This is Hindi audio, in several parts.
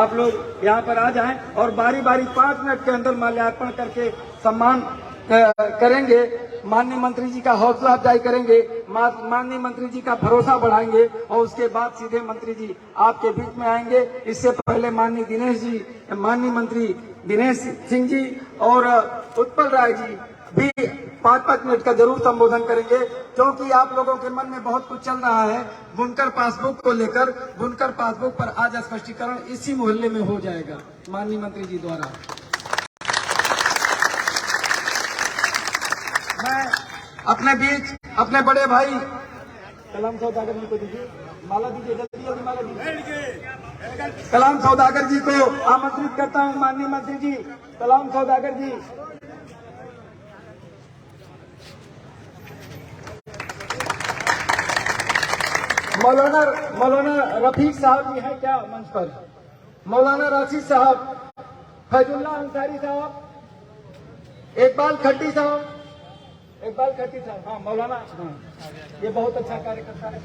आप लोग यहाँ पर आ जाएं और बारी बारी 5 मिनट के अंदर माल्यार्पण करके सम्मान करेंगे। माननीय मंत्री जी का हौसला अफजाई करेंगे, माननीय मंत्री जी का भरोसा बढ़ाएंगे और उसके बाद सीधे मंत्री जी आपके बीच में आएंगे। इससे पहले माननीय मंत्री दिनेश सिंह जी और उत्पल राय जी भी 5-5 मिनट का जरूर संबोधन करेंगे, क्योंकि आप लोगों के मन में बहुत कुछ चल रहा है बुनकर पासबुक को लेकर। बुनकर पासबुक पर आज स्पष्टीकरण इसी मोहल्ले में हो जाएगा माननीय मंत्री जी द्वारा। मैं अपने बीच अपने बड़े भाई कलाम सौदागर जी को दीजिए, माला दीजिए, जल्दी जल्दी माला दीजिए। कलाम सौदागर जी को आमंत्रित करता हूं। माननीय मंत्री जी कलाम सौदागर जी, मौलाना रफीक साहब जी हैं क्या मंच पर? मौलाना राशिद साहब, फैजुल्ला अंसारी साहब, इकबाल खट्टी साहब, हाँ मौलाना, हाँ ये बहुत अच्छा कार्यकर्ता है।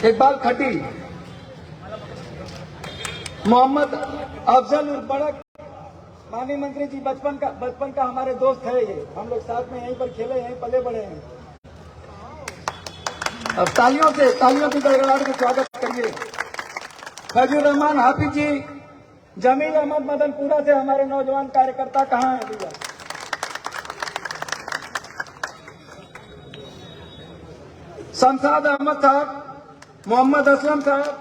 इकबाल खट्टी, मोहम्मद अफजल उर्फ बड़क। माननीय मंत्री जी बचपन का हमारे दोस्त है ये, हम लोग साथ में यहीं पर खेले, यहीं पले बड़े हैं। अब तालियों की गड़गड़ाहट से स्वागत करिए। फैजुर रहमान हाफिज जी, जमील अहमद मदनपुरा से हमारे नौजवान कार्यकर्ता कहाँ हैं भैया? शमशाद अहमद साहब, मोहम्मद असलम साहब,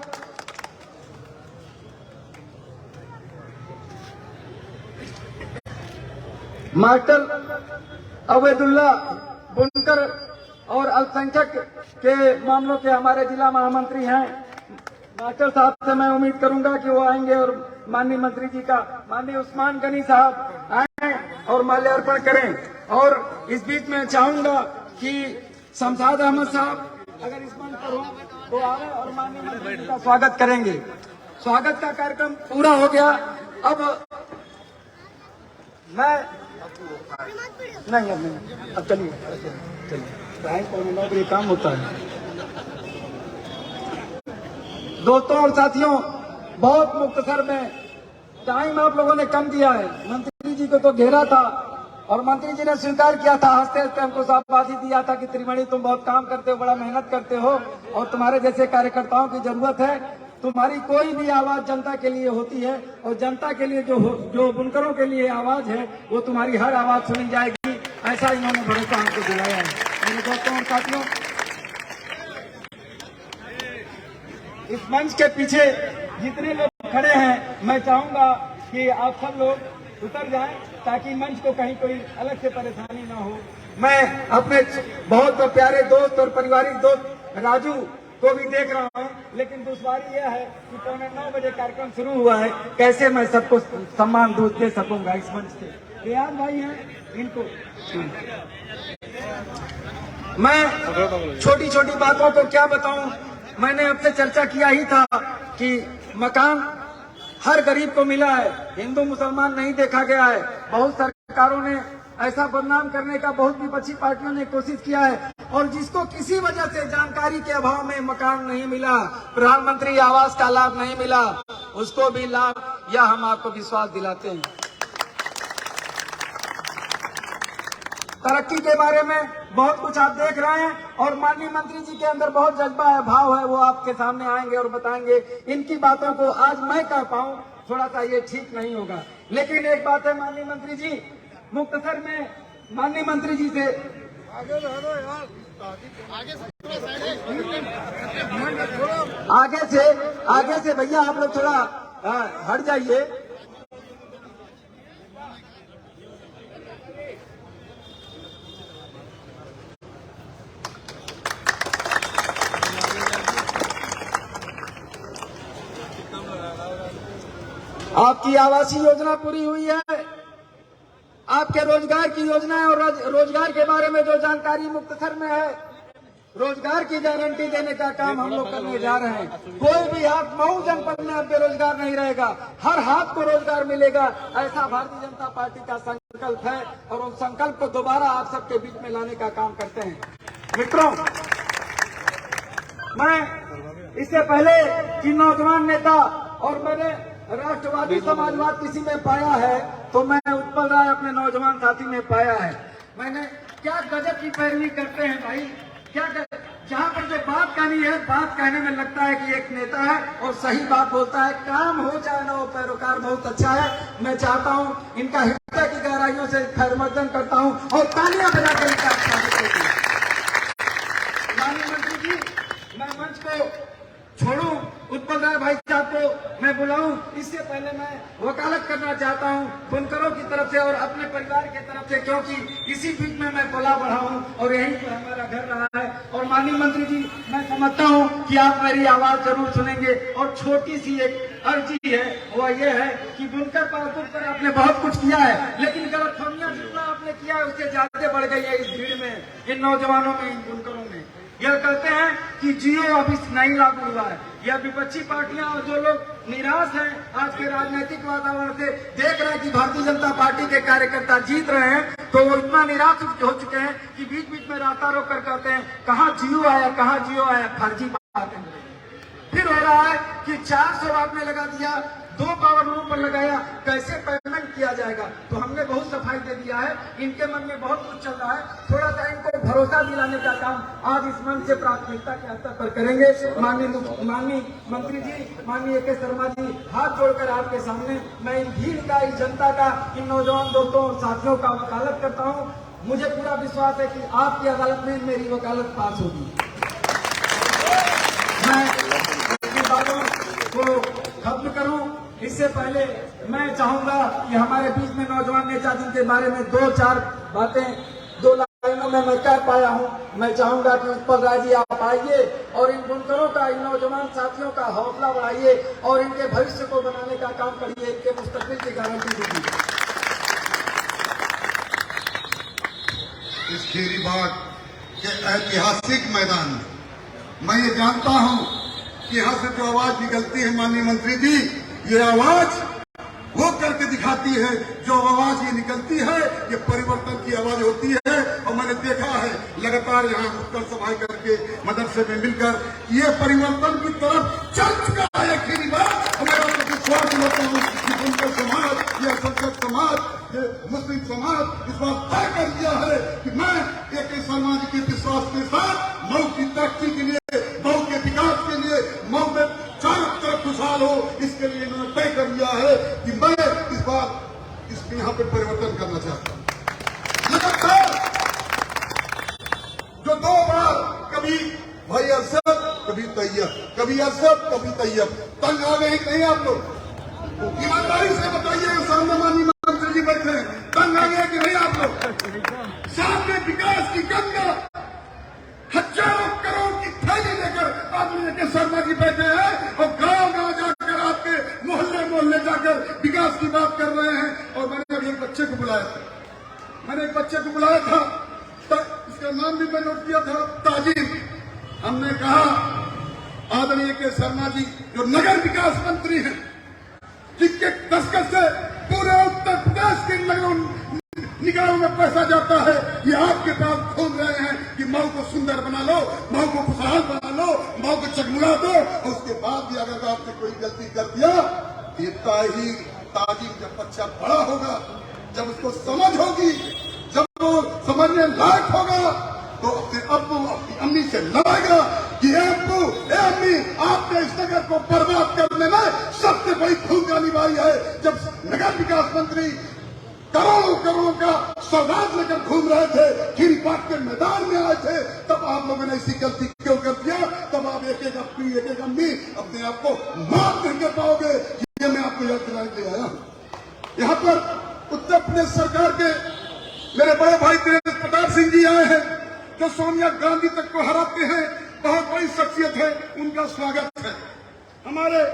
मास्टर अवैदुल्ला बुनकर और अल्पसंख्यक के मामलों के हमारे जिला महामंत्री हैं। मास्टर साहब से मैं उम्मीद करूंगा कि वो आएंगे और माननीय मंत्री जी का, माननीय उस्मान गनी साहब आए और माल्यार्पण करें। और इस बीच में चाहूंगा कि शमशाद अहमद साहब अगर इस मंच पर हो तो आए और माननीय मंत्री जी का स्वागत करेंगे। स्वागत का कार्यक्रम पूरा हो गया। अब मैं नहीं, अब चलिए नौकरी काम होता है। दोस्तों और साथियों, बहुत मुख्तसर में टाइम आप लोगों ने कम दिया है। मंत्री जी को तो घेरा था और मंत्री जी ने स्वीकार किया था, हंसते हंसते हमको शाबाशी दिया था कि त्रिवेणी तुम बहुत काम करते हो, बड़ा मेहनत करते हो और तुम्हारे जैसे कार्यकर्ताओं की जरूरत है। तुम्हारी कोई भी आवाज जनता के लिए होती है और जनता के लिए जो बुनकरों के लिए आवाज है वो तुम्हारी हर आवाज सुनी जाएगी, ऐसा इन्होंने भरोसा हमको दिलाया है। मेरे दोस्तों और साथियों, इस मंच के पीछे जितने लोग खड़े हैं, मैं चाहूंगा कि आप सब लोग उतर जाएं ताकि मंच को कहीं कोई अलग से परेशानी ना हो। मैं अपने बहुत प्यारे दोस्त और पारिवारिक दोस्त राजू को भी देख रहा हूं, लेकिन दुश्वारी यह है कि 9:15 बजे कार्यक्रम शुरू हुआ है, कैसे मैं सबको सम्मान दे सकूंगा इस मंच से। रियाज भाई हैं, इनको मैं छोटी छोटी बातों को क्या बताऊं। मैंने आपसे चर्चा किया ही था कि मकान हर गरीब को मिला है, हिंदू मुसलमान नहीं देखा गया है। बहुत सरकारों ने ऐसा बदनाम करने का, बहुत विपक्षी पार्टियों ने कोशिश किया है, और जिसको किसी वजह से जानकारी के अभाव में मकान नहीं मिला, प्रधानमंत्री आवास का लाभ नहीं मिला, उसको भी लाभ, यह हम आपको विश्वास दिलाते हैं। तरक्की के बारे में बहुत कुछ आप देख रहे हैं और माननीय मंत्री जी के अंदर बहुत जज्बा है, भाव है, वो आपके सामने आएंगे और बताएंगे। इनकी बातों को आज मैं कह पाऊं थोड़ा सा ये ठीक नहीं होगा, लेकिन एक बात है माननीय मंत्री जी, मुख्तसर में माननीय मंत्री जी से आगे से भैया आप लोग थोड़ा हट जाइए। आपकी आवासीय योजना पूरी हुई है, आपके रोजगार की योजना है, और रोजगार के बारे में जो जानकारी मुख्तसर में है, रोजगार की गारंटी देने का काम हम लोग करने जा रहे हैं। कोई भी हाथ मऊ जनपद में अब बेरोजगार नहीं रहेगा, हर हाथ को रोजगार मिलेगा, ऐसा भारतीय जनता पार्टी का संकल्प है और उस संकल्प को दोबारा आप सबके बीच में लाने का काम करते हैं। मित्रों, मैं इससे पहले कि नौजवान नेता और मैंने राष्ट्रवादी समाजवाद किसी में पाया है तो मैं उत्पल राय अपने नौजवान साथी में पाया है। मैंने क्या गजब की पैरवी करते हैं भाई, क्या जहाँ पर जो बात कहनी है, बात कहने में लगता है कि एक नेता है और सही बात बोलता है, काम हो चाहे ना हो, पैरोकार बहुत अच्छा है। मैं चाहता हूँ इनका हृदय की गहराइयों से खैर मकदम करता हूँ और तालियां बजाकर इनका स्वागत करती हूँ। माननीय मंत्री जी, मैं मंच को छोड़ूं, उत्पल राय भाई साहब को मैं बुलाऊं, इससे पहले मैं वकालत करना चाहता हूं बुनकरों की तरफ से और अपने परिवार की तरफ से, क्योंकि इसी बीच में मैं पला बढ़ा हूं और यहीं पर हमारा घर रहा है। और माननीय मंत्री जी, मैं समझता हूं कि आप मेरी आवाज जरूर सुनेंगे और छोटी सी एक अर्जी है, वो ये है कि बुनकर पालतू पर आपने बहुत कुछ किया है, लेकिन गलतफहमियां जितना आपने किया है उससे ज्यादा बढ़ गई है इस भीड़ में, इन नौजवानों में, इन बुनकरों में। यह कहते हैं कि जियो अभी नहीं लागू हुआ है। यह विपक्षी पार्टियां और जो लोग निराश हैं आज के राजनीतिक वातावरण से, देख रहे हैं कि भारतीय जनता पार्टी के कार्यकर्ता जीत रहे हैं, तो वो इतना निराश हो चुके हैं कि बीच बीच में रास्ता रोक कर कहते हैं कहाँ जियो आया, कहाँ जियो आया, फर्जी बातें। फिर हो रहा है कि 400 आपने लगा दिया, 2 पावर लूम पर लगाया, कैसे पेमेंट किया जाएगा? तो हमने बहुत सफाई दे दिया है, इनके मन में बहुत कुछ चल रहा है, थोड़ा सा इनको भरोसा दिलाने का काम आज इस मंच से प्राथमिकता के स्तर पर करेंगे। माननीय मंत्री जी, माननीय के शर्मा जी, हाथ जोड़कर आपके सामने मैं इन भीड़ का, इस जनता का, इन नौजवान दोस्तों और साथियों का वकालत करता हूँ। मुझे पूरा विश्वास है कि आपकी अदालत में मेरी वकालत पास होगी। मैं अपनी बातों को खत्म करूं, इससे पहले मैं चाहूंगा कि हमारे बीच में नौजवान नेता जिनके बारे में 2-4 बातें 2 लाइनों में मैं कह पाया हूं, मैं चाहूंगा कि उत्पल राय जी आप आइए और इन बुनकरों का, इन नौजवान साथियों का हौसला बढ़ाइए और इनके भविष्य को बनाने का काम करिए, इनके मुस्तकबिल की गारंटी दीजिए। इस खीरीबाग के ऐतिहासिक मैदान में मैं ये जानता हूं कि यहाँ से जो आवाज निकलती है माननीय मंत्री जी, ये आवाज वो करके दिखाती है, जो आवाज ये निकलती है ये परिवर्तन की आवाज होती है। और मैंने देखा है लगातार यहाँ उत्तर सभाएं करके मदरसे में मिलकर ये परिवर्तन की तरफ चल चुका है खीरीबाग। मैं आपको विश्वास दिलाता हूँ कि बुनकर समाज, यह संसद समाज, ये मुस्लिम समाज इस बात तय कर दिया है कि मैं एक समाज के विश्वास के साथ मऊ की तरक्की के लिए, मऊ के विकास के लिए, मऊ में चारों तरफ खुशहाल हो, इसके लिए इन्होंने तय कर लिया है कि मैं इस बार इसमें यहाँ पे परिवर्तन करना चाहता हूँ। लगातार जो 2 बार कभी भाई असद, कभी तैयब, कभी असद, कभी तैयब, तंग आ गए नहीं आप लोग? ईमानदारी से बताइए, सामने माननीय मंत्री जी बैठे हैं, तंग आ गए कि नहीं आप लोग? सामने विकास की गंगा हजारों करोड़ की थैली लेकर आदमी के शर्मा जी बैठे हैं और गांव-गांव जाकर आपके मोहल्ले जाकर विकास की बात कर रहे हैं। और मैंने अभी एक बच्चे को बुलाया था, इसका नाम भी मैं नोट किया था, ताजिर। हमने कहा आदरणीय के शर्मा जी जो नगर विकास मंत्री हैं, जिनके दस्तखत से पूरे उत्तर प्रदेश के निकायों में पैसा जाता है, ये आपके पास घूम रहे हैं कि मऊ को सुंदर बना लो, मऊ को खुशहाल बना लो, मऊ को चगमुला दो। और उसके बाद भी अगर आपने कोई गलती कर दिया, ये ताजिर जब बच्चा बड़ा होगा, जब उसको समझ होगी, जब वो समझने लायक होगा, तो अपने अब्बू अपनी अम्मी से लड़ेगा कि अब्बू, अम्मी, आपने इस नगर को बर्बाद करने में सबसे बड़ी भूमिका निभाई है। जब नगर विकास मंत्री करोड़ों का सौगात लेकर घूम रहे थे, खीरीबाग के मैदान में आए थे, तब आप लोगों ने ऐसी गलती क्यों कर दिया? तब आप एक अम्मी अपने आप को माफ नहीं कर पाओगे। ये मैं आपको याद दिलाने के लिए आया हूं। यहाँ पर उत्तर प्रदेश सरकार के मेरे बड़े भाई तेज प्रताप सिंह जी आए हैं, जो सोनिया गांधी तक को हराते हैं, बहुत बड़ी शख्सियत है, उनका स्वागत है। हमारे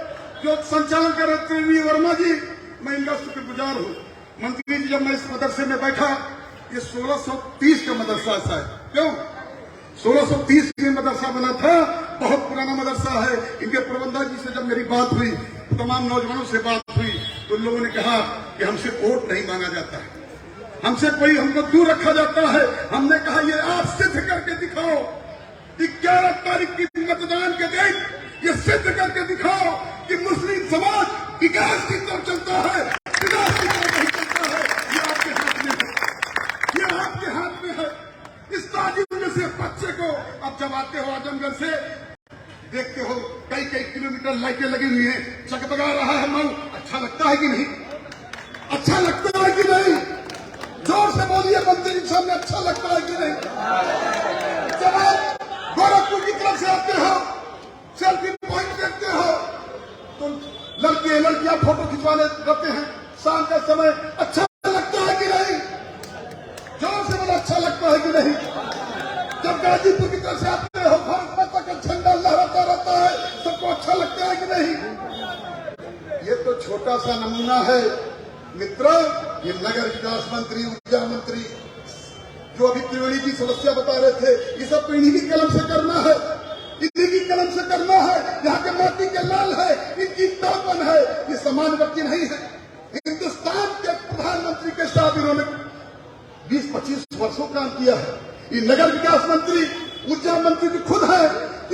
जो संचालन कर रहे त्रिवेणी वर्मा जी, मैं इनका शुक्रगुजार हूँ। मंत्री जी, जब मैं इस मदरसे में बैठा, ये 1630 का मदरसा ऐसा है, क्यों 1630 में मदरसा बना था, बहुत पुराना मदरसा है। इनके प्रबंधक जी से जब मेरी बात हुई, तमाम नौजवानों से बात हुई, तो लोगों ने कहा कि हमसे वोट नहीं मांगा जाता है, हमसे कोई हमको दूर रखा जाता है। हमने कहा ये आप सिद्ध करके दिखाओ। 11 तारीख की मतदान के दिन ये सिद्ध करके दिखाओ कि मुस्लिम समाज विकास की तरफ चलता है, विकास की तरफ नहीं चलता है। ये आपके हाथ में है, ये आपके हाथ में है। इस ताजिर में से बच्चे को अब जब आते हो आजमगढ़ से देखते हो कई कई किलोमीटर लाइटें लगी हुई हैं, चकमगा रहा है मऊ। अच्छा लगता है कि नहीं? अच्छा लगता है कि नहीं? जोर से बोलिए मंत्री जी सामने, अच्छा लगता है कि नहीं? जब आप गोरखपुर की तरफ से आते हो, सेल्फी पॉइंट देखते हो तो लड़के लड़कियां फोटो खिंचवाने रहते हैं शाम का समय। अच्छा लगता है कि नहीं? जोर से बोला, अच्छा लगता है कि नहीं? जब गाजीपुर की तरफ से आते हो, भारत माता का झंडा लहराता रहता है, सबको अच्छा लगता है कि नहीं? ये तो छोटा सा नमूना है मित्रों। ये नगर विकास मंत्री, ऊर्जा मंत्री जो अभी त्रिवेणी की समस्या बता रहे थे, ये सब तो इन्हीं की कलम से करना है, इन्हीं की कलम से करना है। यहाँ के माटी के लाल है, इनकी तड़पन है, ये सामान्य व्यक्ति नहीं है। हिंदुस्तान के प्रधानमंत्री के साथ इन्होंने 20-25 वर्षों काम किया है। ये नगर विकास मंत्री, ऊर्जा मंत्री भी खुद है।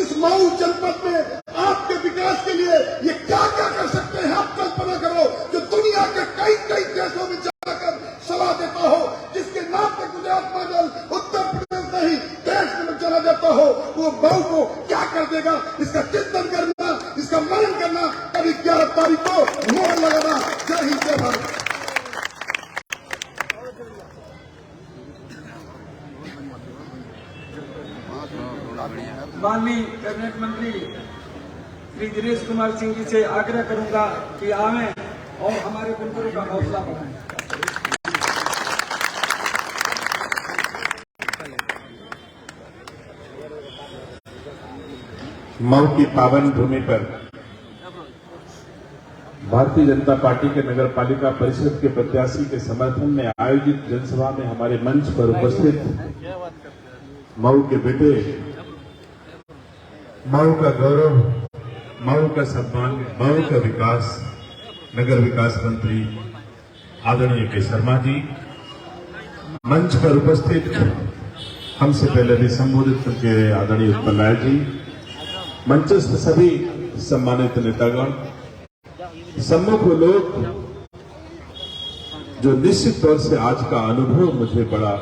इस मऊ जनपद में आपके विकास के लिए ये क्या क्या कर सकते हैं आप कल्पना करो, जो दुनिया के कई कई देशों में जाकर सलाह देता हो, जिसके नाम पर गुजरात मॉडल उत्तर प्रदेश नहीं देश में चला जाता हो, वो मऊ को क्या कर देगा, इसका चिंतन करना, इसका मनन करना। कभी 11 तारीख को मोहर लगाना। जय हिंद, जय भारत। माननीय कैबिनेट मंत्री श्री दिनेश कुमार सिंह जी से आग्रह करूंगा कि आवें और हमारे बुनकरों का हौसला बढ़ाएं। मऊ की पावन भूमि पर भारतीय जनता पार्टी के नगर पालिका परिषद के प्रत्याशी के समर्थन में आयोजित जनसभा में हमारे मंच पर उपस्थित मऊ के बेटे, मऊ का गौरव, मऊ का सम्मान, मऊ का विकास, नगर विकास मंत्री आदरणीय के शर्मा जी, मंच पर उपस्थित हमसे पहले भी संबोधित करके आदरणीय उत्पल राय जी, मंचस्थ सभी सम्मानित नेतागण, सम्मुख लोग, जो निश्चित तौर से आज का अनुभव मुझे बड़ा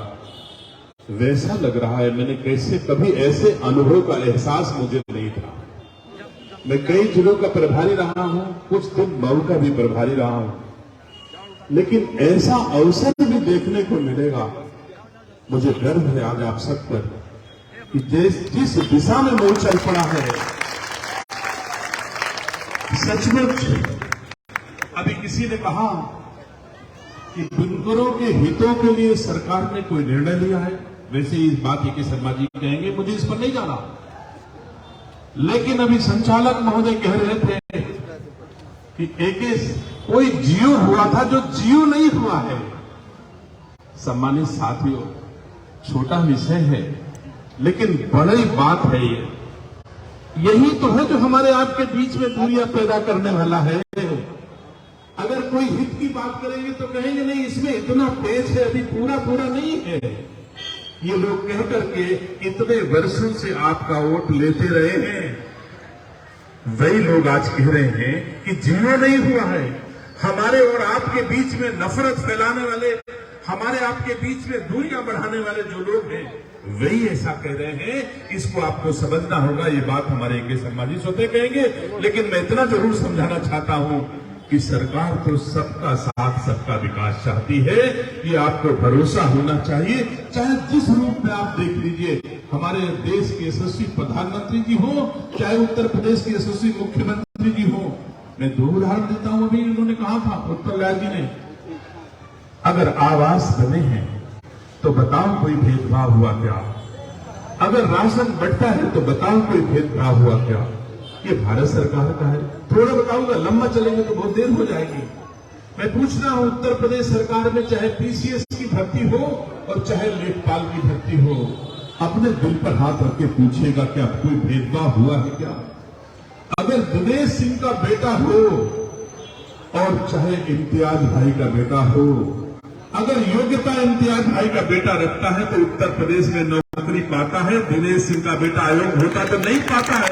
वैसा लग रहा है, मैंने कैसे कभी ऐसे अनुभव का एहसास मुझे नहीं था। मैं कई जिलों का प्रभारी रहा हूं, कुछ दिन मऊ का भी प्रभारी रहा हूं, लेकिन ऐसा अवसर भी देखने को मिलेगा। मुझे गर्व है आज आप सब पर कि जिस दिशा में मऊ चल पड़ा है, सचमुच अभी किसी ने कहा कि बुनकरों के हितों के लिए सरकार ने कोई निर्णय लिया है। वैसे इस बात के शर्मा जी कहेंगे, मुझे इस पर नहीं जाना, लेकिन अभी संचालक महोदय कह रहे थे कि एक कोई जियो हुआ था जो जियो नहीं हुआ है। सम्मानित साथियों, छोटा विषय है लेकिन बड़ी बात है। ये यही तो है जो हमारे आपके बीच में दूरियां पैदा करने वाला है। अगर कोई हित की बात करेंगे तो कहेंगे नहीं, इसमें इतना पेच है, अभी पूरा पूरा नहीं है। ये लोग कह करके इतने वर्षों से आपका वोट लेते रहे हैं, वही लोग आज कह रहे हैं कि जियो नहीं हुआ है। हमारे और आपके बीच में नफरत फैलाने वाले, हमारे आपके बीच में दूरियां बढ़ाने वाले जो लोग हैं, वही ऐसा कह रहे हैं। इसको आपको समझना होगा। ये बात हमारे के शर्मा जी सोते कहेंगे, लेकिन मैं इतना जरूर समझाना चाहता हूं कि सरकार तो सबका साथ, सबका विकास चाहती है। ये आपको भरोसा होना चाहिए। चाहे जिस रूप में आप देख लीजिए, हमारे देश के यशस्वी प्रधानमंत्री जी हो, चाहे उत्तर प्रदेश के यशस्वी मुख्यमंत्री जी हो। मैं 2 उदाहरण देता हूं। अभी इन्होंने कहा था, उत्पल राय जी ने, अगर आवास बने हैं तो बताओ कोई भेदभाव हुआ क्या? अगर राशन बढ़ता है तो बताओ कोई भेदभाव हुआ क्या? ये भारत सरकार का है। थोड़ा बताऊंगा, लंबा चलेंगे तो बहुत देर हो जाएगी। मैं पूछ रहा हूं, उत्तर प्रदेश सरकार में चाहे पीसीएस की भर्ती हो और चाहे लेखपाल की भर्ती हो, अपने दिल पर हाथ रख के पूछिएगा, क्या कोई भेदभाव हुआ है क्या? अगर दिनेश सिंह का बेटा हो और चाहे इम्तियाज भाई का बेटा हो, अगर योग्यता इम्तियाज भाई का बेटा रखता है तो उत्तर प्रदेश में नौकरी पाता है। दिनेश सिंह का बेटा अयोग्य होता तो नहीं पाता है।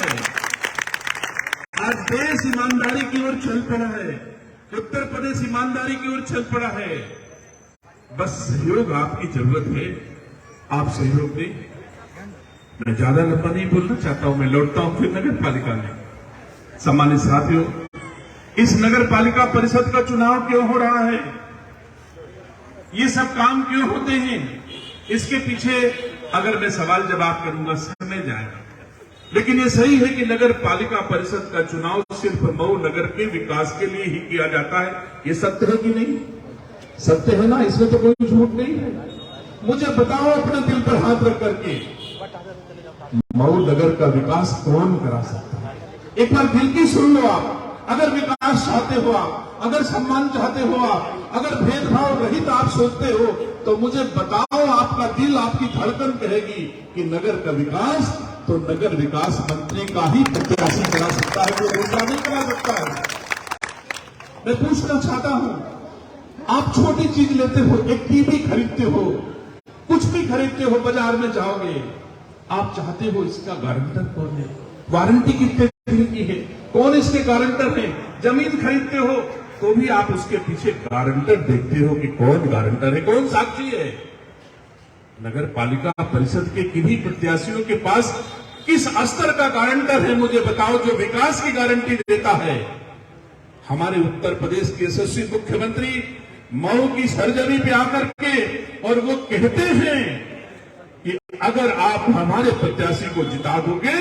आज देश ईमानदारी की ओर चल पड़ा है, उत्तर प्रदेश ईमानदारी की ओर चल पड़ा है। बस सहयोग आपकी जरूरत है, आप सहयोग दें। मैं ज्यादा लंबा नहीं बोलना चाहता हूं, मैं लौटता हूं फिर नगर पालिका में। सम्मानित साथियों, इस नगर पालिका परिषद का चुनाव क्यों हो रहा है, ये सब काम क्यों होते हैं, इसके पीछे अगर मैं सवाल जवाब करूंगा समय जाएगा। लेकिन ये सही है कि नगर पालिका परिषद का चुनाव सिर्फ मऊ नगर के विकास के लिए ही किया जाता है। ये सत्य है कि नहीं? सत्य है ना, इसमें तो कोई झूठ नहीं है। मुझे बताओ अपने दिल पर हाथ रख करके, मऊ नगर का विकास कौन करा सकता है? एक बार दिल की सुन लो आप। अगर विकास चाहते हो आप, अगर सम्मान चाहते हो आप, अगर भेदभाव रहित आप सोचते हो, तो मुझे बताओ, आपका दिल, आपकी धड़कन कहेगी कि नगर का विकास तो नगर विकास मंत्री का ही प्रत्याशी करा सकता है, कोई दूसरा नहीं करा सकता है। मैं पूछना चाहता हूं, आप छोटी चीज लेते हो, एक टीवी खरीदते हो, कुछ भी खरीदते हो, बाजार में जाओगे, आप चाहते हो इसका गारंटर कौन है, वारंटी कितने दिन की है, कौन इसके गारंटर है। जमीन खरीदते हो तो भी आप उसके पीछे गारंटर देखते हो कि कौन गारंटर है, कौन साक्षी है। नगर पालिका परिषद के किन्हीं प्रत्याशियों के पास किस स्तर का गारंटर है, मुझे बताओ, जो विकास की गारंटी देता है। हमारे उत्तर प्रदेश के यशस्वी मुख्यमंत्री मऊ की सर्जरी पे आकर के और वो कहते हैं कि अगर आप हमारे प्रत्याशी को जिता दोगे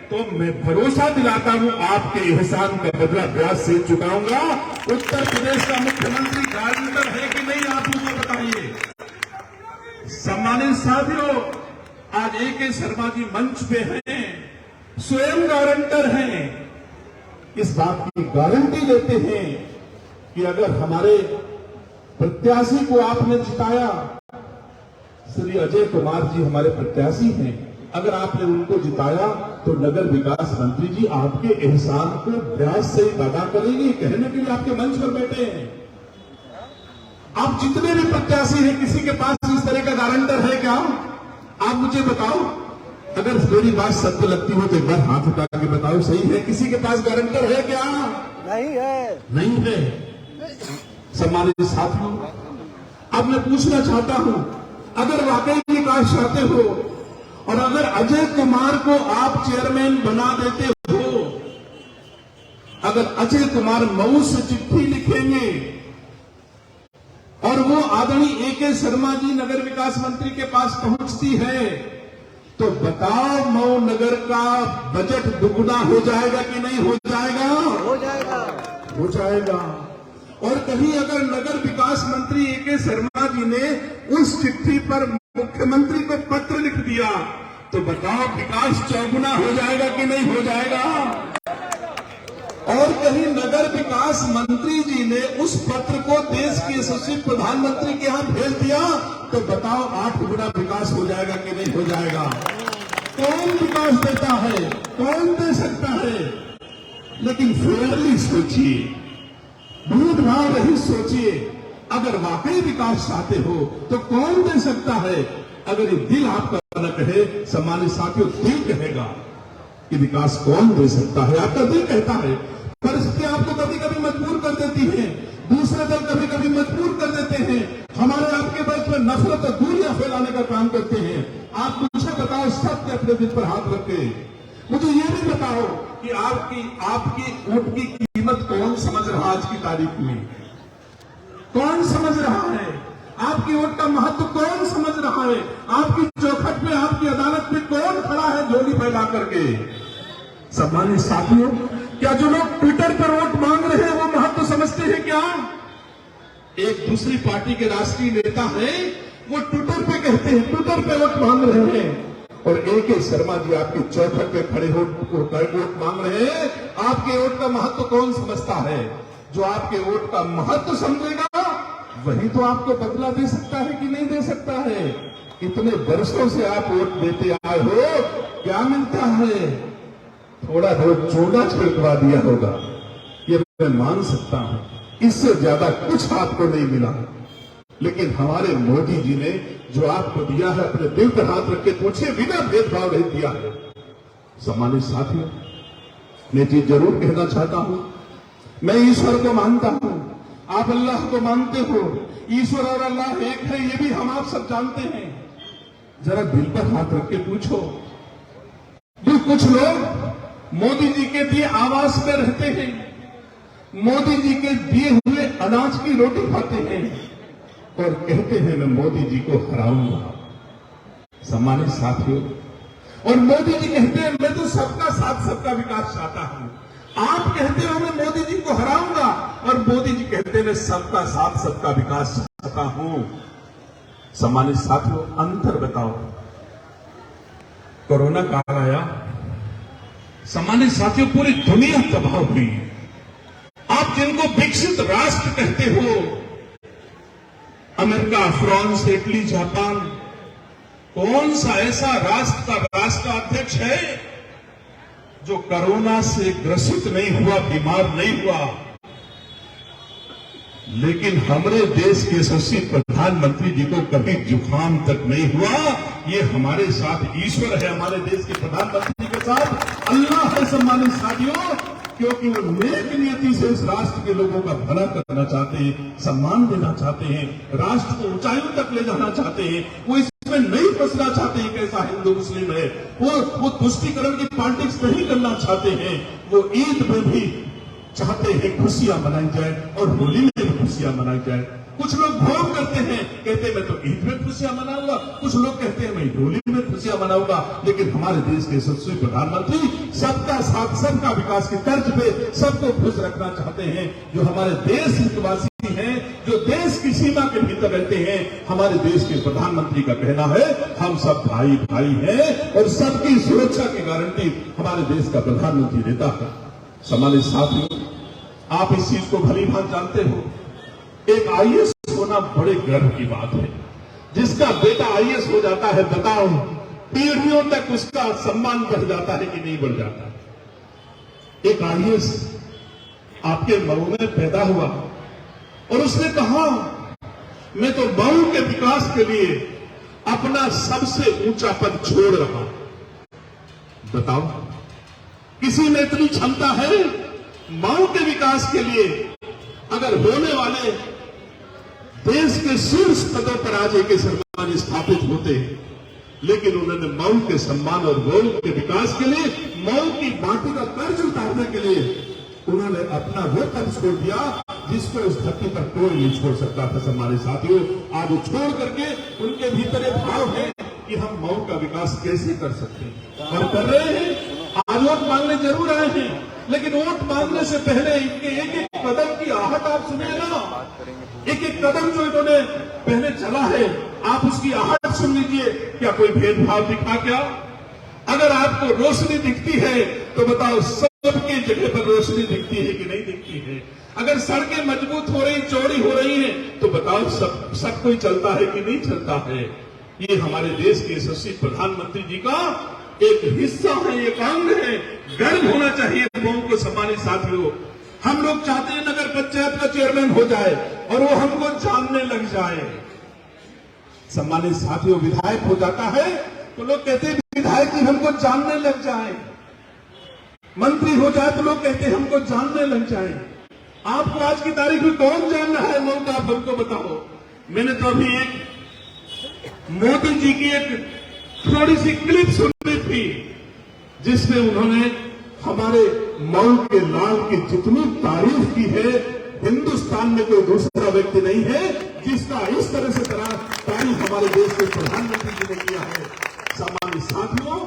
तो मैं भरोसा दिलाता हूं आपके एहसान का बदला ब्याज से चुकाऊंगा। उत्तर प्रदेश का मुख्यमंत्री गारंटर है कि नहीं, आप मुझे बताइए। सम्मानित साथियों, आज ए.के. शर्मा जी मंच पे हैं, स्वयं गारंटर हैं, इस बात की गारंटी लेते हैं कि अगर हमारे प्रत्याशी को आपने जिताया, श्री अजय कुमार जी हमारे प्रत्याशी हैं, अगर आपने उनको जिताया तो नगर विकास मंत्री जी आपके एहसान को ब्याज से अदा करेंगे, कहने के लिए आपके मंच पर बैठे हैं। आप जितने भी प्रत्याशी हैं, किसी के पास इस तरह का गारंटर है क्या? आप मुझे बताओ। अगर मेरी बात सत्य लगती हो तो एक बार हाथ उठा के बताओ, सही है? किसी के पास गारंटर है क्या? नहीं है, नहीं है। सम्मानित साथियों, अब मैं पूछना चाहता हूं, अगर वाकई विकास चाहते हो और अगर अजय कुमार को आप चेयरमैन बना देते हो, अगर अजय कुमार मऊ से चिट्ठी लिखेंगे और वो आदरणीय ए.के. शर्मा जी नगर विकास मंत्री के पास पहुंचती है, तो बताओ मऊ नगर का बजट दुगुना हो जाएगा कि नहीं हो जाएगा? हो जाएगा, हो जाएगा। और कहीं अगर नगर विकास मंत्री ए.के. शर्मा जी ने उस चिट्ठी पर मुख्यमंत्री को पत्र लिख दिया, तो बताओ विकास चौगुना हो जाएगा कि नहीं हो जाएगा? और कहीं नगर विकास मंत्री जी ने उस पत्र को देश के यशस्वी प्रधानमंत्री के यहां भेज दिया, तो बताओ 8 गुना विकास हो जाएगा कि नहीं हो जाएगा? कौन विकास देता है, कौन दे सकता है? लेकिन फेयरली सोचिए, भेदभाव रहित सोचिए। अगर वाकई विकास चाहते हो तो कौन दे सकता है? अगर ये दिल आपका न कहे, सम्मानित साथियों, दिल कहेगा कि विकास कौन दे सकता है। आपका दिल कहता है, परिस्थितियां आपको कभी कभी मजबूर कर देती हैं, दूसरे दल कभी कभी मजबूर कर देते हैं, हमारे आपके बीच में नफरत और दूरियां फैलाने का काम करते हैं। आप मुझे बताओ, सत्य अपने दिल पर हाथ रख के मुझे ये भी बताओ कि आपकी वोट की कीमत कौन समझ रहा आज की तारीख में? कौन समझ रहा है? आपकी वोट का महत्व कौन समझ रहा है? आपकी चौखट में, आपकी अदालत में कौन खड़ा है झोली फैला करके? सम्मानित साथियों, क्या जो लोग ट्विटर पर वोट मांग रहे हैं वो महत्व समझते हैं क्या? एक दूसरी पार्टी के राष्ट्रीय नेता हैं, वो ट्विटर पे कहते हैं, ट्विटर पे वोट मांग रहे हैं, और ए.के. शर्मा जी आपकी चौखट पे खड़े हो वोट मांग रहे हैं। आपके वोट का महत्व कौन समझता है? जो आपके वोट का महत्व समझेगा वही तो आपको बदला दे सकता है कि नहीं दे सकता है। इतने वर्षों से आप वोट देते आए हो, क्या मिलता है? थोड़ा बहुत चूना छिड़कवा दिया होगा, ये मैं मान सकता हूं, इससे ज्यादा कुछ आपको नहीं मिला। लेकिन हमारे मोदी जी ने जो आपको दिया है, अपने दिल पर हाथ रख के पूछे, बिना भेदभाव नहीं दिया है। सम्मानित साथियों, मैं चीज जरूर कहना चाहता हूं, मैं ईश्वर को मानता हूं, आप अल्लाह को मानते हो। ईश्वर और अल्लाह एक है, ये भी हम आप सब जानते हैं। जरा दिल पर हाथ रख के पूछो, जो कुछ लोग मोदी जी के दिए आवास में रहते हैं, मोदी जी के दिए हुए अनाज की रोटी खाते हैं और कहते हैं मैं मोदी जी को हराऊंगा। सम्मानित साथियों, और मोदी जी कहते हैं मैं तो सबका साथ सबका विकास चाहता हूं। आप कहते हो मैं मोदी जी को हराऊंगा और मोदी जी कहते हैं मैं सबका साथ सबका विकास चाहता हूं। सम्मानित साथियों, अंतर बताओ। कोरोना काल आया, सम्मानित साथियों, पूरी दुनिया तबाह हुई। आप जिनको विकसित राष्ट्र कहते हो, अमेरिका, फ्रांस, इटली, जापान, कौन सा ऐसा राष्ट्र का राष्ट्राध्यक्ष है जो कोरोना से ग्रसित नहीं हुआ, बीमार नहीं हुआ? लेकिन हमारे देश के यशस्वी प्रधानमंत्री जी को कभी जुकाम तक नहीं हुआ। ये हमारे साथ ईश्वर है, हमारे देश के प्रधानमंत्री के साथ अल्लाह है। सम्मानित साथियों, क्योंकि वो नेक नियति से इस राष्ट्र के लोगों का भला करना चाहते हैं, सम्मान देना चाहते हैं, राष्ट्र को ऊंचाइयों तक ले जाना चाहते हैं। वो इसमें नहीं फंसना चाहते हैं कैसा हिंदू मुस्लिम है। वो तुष्टीकरण की पॉलिटिक्स नहीं करना चाहते हैं। वो ईद में भी चाहते हैं खुशियां मनाई जाए और होली में भी खुशियां मनाई जाए। कुछ लोग भोग करते हैं, कहते हैं मैं तो ईद में खुशियां मनाऊंगा, कुछ लोग कहते हैं मैं होली में खुशियां मनाऊंगा। लेकिन हमारे देश के यशस्वी प्रधानमंत्री सबका साथ सबका विकास की तर्ज पे सबको खुश रखना चाहते हैं। जो हमारे देश हितवासी हैं, जो देश की सीमा के भीतर रहते हैं, हमारे देश के प्रधानमंत्री का कहना है हम सब भाई भाई हैं और सबकी सुरक्षा की गारंटी हमारे देश का प्रधानमंत्री देता है। सम्मानित साथियों, आप इस चीज को भली भांति जानते हो, एक आईएएस होना बड़े गर्व की बात है। जिसका बेटा आईएएस हो जाता है, बताओ पीढ़ियों तक उसका सम्मान बढ़ जाता है कि नहीं बढ़ जाता? एक आईएएस आपके मऊ में पैदा हुआ और उसने कहा मैं तो मऊ के विकास के लिए अपना सबसे ऊंचा पद छोड़ रहा हूं। बताओ, किसी में इतनी क्षमता है मऊ के विकास के लिए? अगर होने वाले देश के शीर्ष पदों पर आज ए.के. शर्मा जी स्थापित होते, लेकिन उन्होंने मऊ के सम्मान और मऊ के विकास के लिए, मऊ की माटी का कर्ज उतारने के लिए उन्होंने अपना वो पद छोड़ दिया जिसको इस धरती पर कोई नहीं छोड़ सकता था। सम्मानित साथियों, आज वो छोड़ करके उनके भीतर एक भाव है कि हम मऊ का विकास कैसे कर सकते हैं और कर रहे हैं। आज वोट मांगने जरूर आए हैं, लेकिन वोट मांगने से पहले इनके एक एक कदम की आहट आप सुनिएगा। एक एक कदम जो इन्होंने पहले चला है, आप उसकी आहट सुन लीजिए। क्या कोई भेदभाव दिखा क्या? अगर आपको रोशनी दिखती है तो बताओ सबकी जगह पर रोशनी दिखती है कि नहीं दिखती है? अगर सड़कें मजबूत हो रही, चौड़ी हो रही हैं, तो बताओ सब कोई चलता है कि नहीं चलता है? ये हमारे देश के यशस्वी प्रधानमंत्री जी का एक हिस्सा है, एक अंग है। गर्व होना चाहिए लोगों को। सम्मानित साथियों, हम लोग चाहते हैं नगर पंचायत का चेयरमैन हो जाए और वो हमको जानने लग जाए। सम्मानित साथियों, विधायक हो जाता है तो लोग कहते हैं विधायक जी हमको जानने लग जाए। मंत्री हो जाए तो लोग कहते हैं हमको जानने लग जाए। आपको आज की तारीख में कौन जान रहा है लोग? आप हमको बताओ। मैंने तो अभी एक मोदी जी की एक थोड़ी सी क्लिप सुनी थी जिसमें उन्होंने हमारे मऊ के लाल की जितनी तारीफ की है, हिंदुस्तान में कोई दूसरा व्यक्ति नहीं है जिसका इस तरह से तारीफ हमारे देश के प्रधानमंत्री जी ने किया है। सम्मानित साथियों,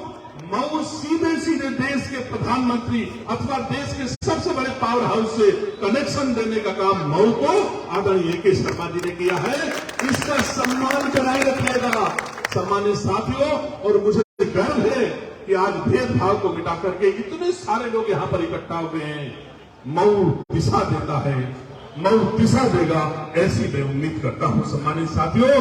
मऊ सीधे सीधे देश के प्रधानमंत्री अथवा देश के सबसे बड़े पावर हाउस से कनेक्शन देने का काम मऊ को आदरणीय ए.के. शर्मा जी ने किया है। इसका सम्मान बनाए रखिएगा। सम्मानित साथियों, और मुझे गर्व है कि आज भेदभाव को मिटा करके इतने सारे लोग यहां पर इकट्ठा हुए हैं। मऊ दिशा देता है, मऊ दिशा देगा, ऐसी मैं उम्मीद करता हूं। सम्मानित साथियों,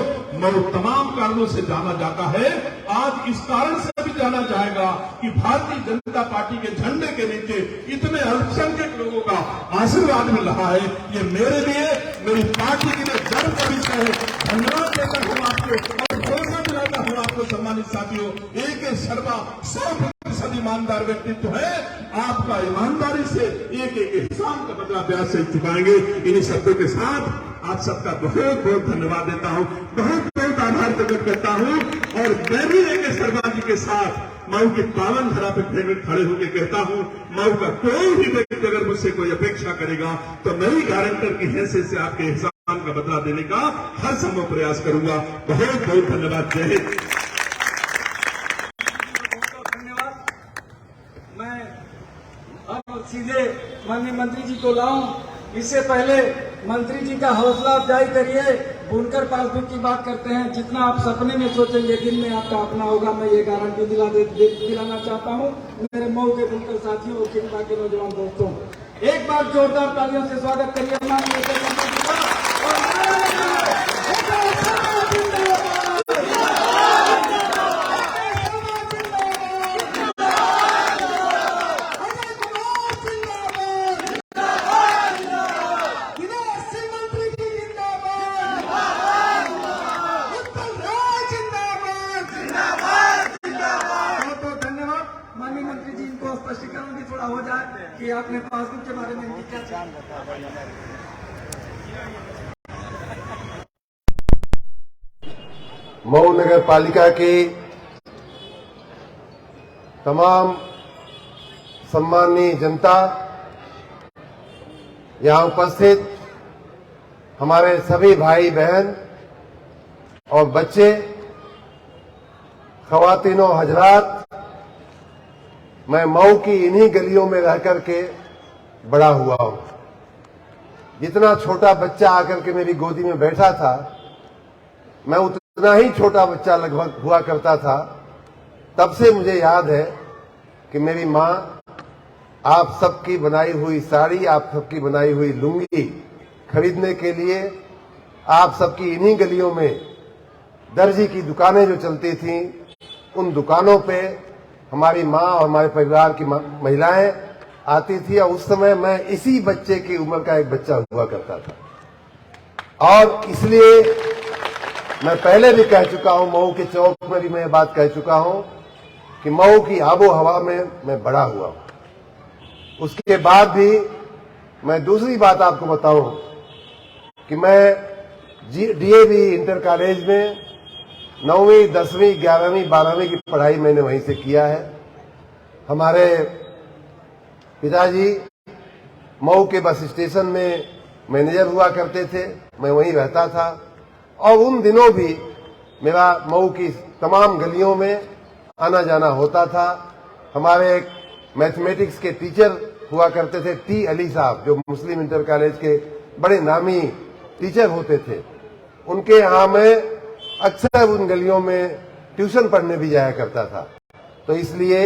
मऊ तमाम कारणों से जाना जाता है। आज इस कारण से भी जाना जाएगा कि भारतीय जनता पार्टी के झंडे के नीचे इतने अल्पसंख्यक लोगों का आशीर्वाद मिल रहा है। ये मेरे लिए, मेरी पार्टी के लिए गर्व का विषय है। धन्यवाद देकर हूं आपको और भरोसा दिलाता हूं आपको। सम्मानित साथियों, ए.के. शर्मा 100% ईमानदार व्यक्तित्व है, आपका ईमानदारी से एक एक एहसान का बदला ब्याज से चुकाएंगे। इन्हीं शब्दों के साथ आप सबका बहुत बहुत धन्यवाद देता हूं, बहुत बहुत आभार प्रकट करता हूं। और मैं भी ए.के. शर्मा जी के साथ मऊ की पावन धरा पर खड़े होकर कहता हूं, मऊ का कोई भी व्यक्ति अगर मुझसे कोई अपेक्षा करेगा तो मैं ही गारंटर की हैसियत से आपके एहसान का बदला देने का हर संभव प्रयास करूंगा। बहुत बहुत धन्यवाद। जय हिंद। धन्यवाद। मैं अब सीधे माननीय मंत्री जी को लाऊं, इससे पहले मंत्री जी का हौसला अफजाई करिए। बुनकर पासबुक की बात करते हैं, जितना आप सपने में सोचेंगे दिन में आपका अपना होगा, मैं ये गारंटी दिलाना चाहता हूं मेरे मऊ के बुनकर साथियों और खिलपा के नौजवान दोस्तों। एक बार जोरदार तालियों से स्वागत करिए माननीय मंत्री जी का। स्पष्टीकरण भी थोड़ा हो जाए कि आपने पासबुक के बारे में क्या जान बताया। मऊ नगर पालिका की तमाम सम्माननीय जनता, यहां उपस्थित हमारे सभी भाई बहन और बच्चे, ख्वातीनो हजरात, मैं मऊ की इन्हीं गलियों में रह करके बड़ा हुआ हूं। जितना छोटा बच्चा आकर के मेरी गोदी में बैठा था, मैं उतना ही छोटा बच्चा लगभग हुआ करता था। तब से मुझे याद है कि मेरी माँ आप सबकी बनाई हुई साड़ी, आप सबकी बनाई हुई लुंगी खरीदने के लिए आप सबकी इन्हीं गलियों में दर्जी की दुकानें जो चलती थीं, उन दुकानों पे हमारी माँ और हमारे परिवार की महिलाएं आती थी। और उस समय मैं इसी बच्चे की उम्र का एक बच्चा हुआ करता था। और इसलिए मैं पहले भी कह चुका हूं, मऊ के चौक में भी मैं बात कह चुका हूं कि मऊ की आबो हवा में मैं बड़ा हुआ हूं। उसके बाद भी मैं दूसरी बात आपको बताऊं कि मैं डीएवी इंटर कॉलेज में 9वीं, 10वीं, 11वीं, 12वीं की पढ़ाई मैंने वहीं से किया है। हमारे पिताजी मऊ के बस स्टेशन में मैनेजर हुआ करते थे, मैं वहीं रहता था। और उन दिनों भी मेरा मऊ की तमाम गलियों में आना जाना होता था। हमारे एक मैथमेटिक्स के टीचर हुआ करते थे, टी अली साहब, जो मुस्लिम इंटर कॉलेज के बड़े नामी टीचर होते थे। उनके यहाँ मैं अक्सर उन गलियों में ट्यूशन पढ़ने भी जाया करता था। तो इसलिए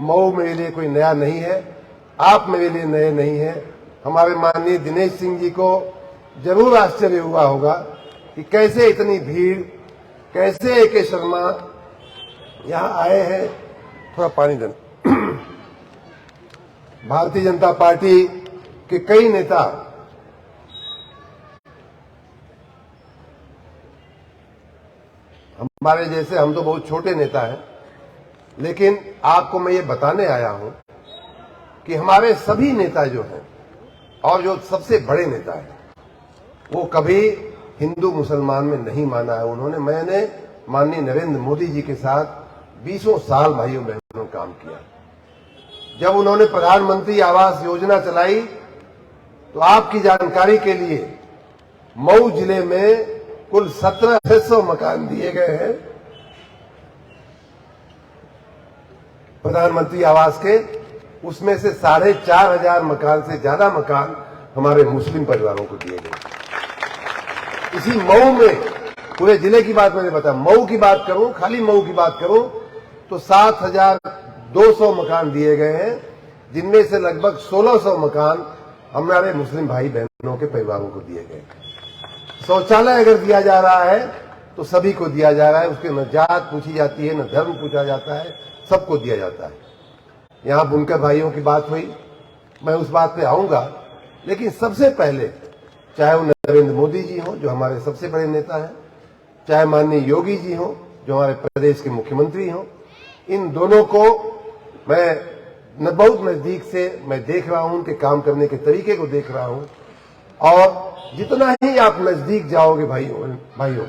मऊ मेरे लिए कोई नया नहीं है, आप मेरे लिए नए नहीं है। हमारे माननीय दिनेश सिंह जी को जरूर आश्चर्य हुआ होगा कि कैसे इतनी भीड़, कैसे ए.के. शर्मा यहाँ आए हैं। थोड़ा पानी देना। भारतीय जनता पार्टी के कई नेता हमारे जैसे, हम तो बहुत छोटे नेता हैं, लेकिन आपको मैं ये बताने आया हूं कि हमारे सभी नेता जो हैं और जो सबसे बड़े नेता हैं, वो कभी हिंदू मुसलमान में नहीं माना है उन्होंने। मैंने माननीय नरेंद्र मोदी जी के साथ 20 साल भाइयों बहनों काम किया। जब उन्होंने प्रधानमंत्री आवास योजना चलाई तो आपकी जानकारी के लिए मऊ जिले में कुल 1700 मकान दिए गए हैं प्रधानमंत्री आवास के। उसमें से 4500 मकान से ज्यादा मकान हमारे मुस्लिम परिवारों को दिए गए। इसी मऊ में, पूरे जिले की बात मैंने बताया, मऊ की बात करूं, खाली मऊ की बात करूं तो 7200 मकान दिए गए हैं, जिनमें से लगभग 1600 मकान हमारे मुस्लिम भाई बहनों के परिवारों को दिए गए। शौचालय अगर दिया जा रहा है तो सभी को दिया जा रहा है, उसके न जात पूछी जाती है, न धर्म पूछा जाता है, सबको दिया जाता है। यहां बुनकर भाइयों की बात हुई, मैं उस बात पे आऊंगा, लेकिन सबसे पहले चाहे वो नरेंद्र मोदी जी हों, जो हमारे सबसे बड़े नेता हैं, चाहे माननीय योगी जी हों, जो हमारे प्रदेश के मुख्यमंत्री हों, इन दोनों को मैं बहुत नजदीक से मैं देख रहा हूं, उनके काम करने के तरीके को देख रहा हूं। और जितना ही आप नजदीक जाओगे भाइयों,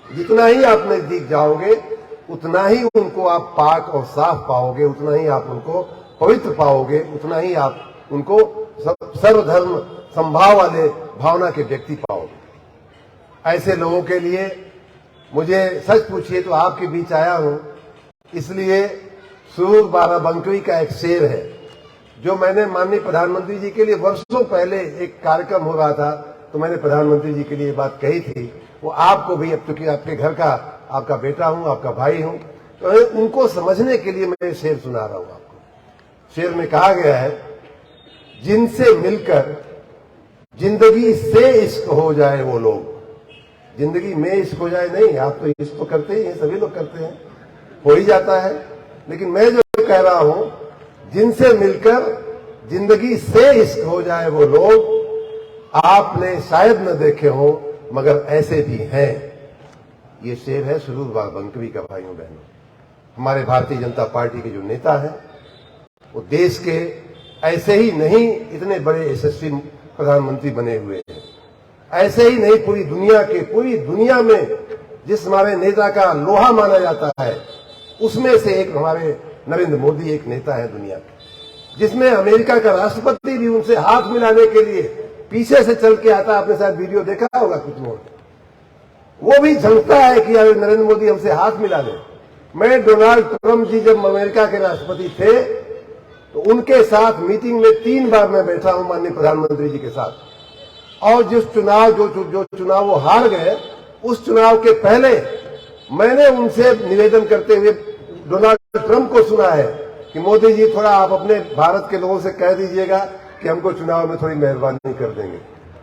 जितना ही आप नजदीक जाओगे उतना ही उनको आप पाक और साफ पाओगे, उतना ही आप उनको पवित्र पाओगे, उतना ही आप उनको सर्वधर्म संभाव वाले भावना के व्यक्ति पाओगे। ऐसे लोगों के लिए मुझे सच पूछिए तो आपके बीच आया हूं, इसलिए सुरूर बाराबंकी का एक शेर है जो मैंने माननीय प्रधानमंत्री जी के लिए वर्षों पहले एक कार्यक्रम हो रहा था तो मैंने प्रधानमंत्री जी के लिए बात कही थी। वो आपको भी, अब चूंकि आपके घर का आपका बेटा हूं, आपका भाई हूं, तो उनको समझने के लिए मैं शेर सुना रहा हूं आपको। शेर में कहा गया है, जिनसे मिलकर जिंदगी से इश्क हो जाए वो लोग, जिंदगी में इश्क हो जाए नहीं, आप तो इश्क तो करते ही हैं, सभी लोग करते हैं, हो ही जाता है, लेकिन मैं जो कह रहा हूं, जिनसे मिलकर जिंदगी से इश्क हो जाए वो लोग आपने शायद न देखे हो मगर ऐसे भी हैं। ये शेर है सुरूर बाराबंकी का। भाइयों बहनों, हमारे भारतीय जनता पार्टी के जो नेता हैं वो देश के ऐसे ही नहीं इतने बड़े यशस्वी प्रधानमंत्री बने हुए हैं, ऐसे ही नहीं पूरी दुनिया में जिस हमारे नेता का लोहा माना जाता है उसमें से एक हमारे नरेंद्र मोदी एक नेता है दुनिया के, जिसमें अमेरिका का राष्ट्रपति भी उनसे हाथ मिलाने के लिए पीछे से चल के आता। आपने शायद वीडियो देखा होगा कुछ लोगों ने, वो भी झंकता है कि अरे नरेंद्र मोदी हमसे हाथ मिला ले। मैं डोनाल्ड ट्रंप जी जब अमेरिका के राष्ट्रपति थे तो उनके साथ मीटिंग में 3 बार मैं बैठा हूं माननीय प्रधानमंत्री जी के साथ, और जो चुनाव वो हार गए, उस चुनाव के पहले मैंने उनसे निवेदन करते हुए डोनाल्ड ट्रंप को सुना है कि मोदी जी थोड़ा आप अपने भारत के लोगों से कह दीजिएगा कि हमको चुनाव में थोड़ी मेहरबानी कर देंगे।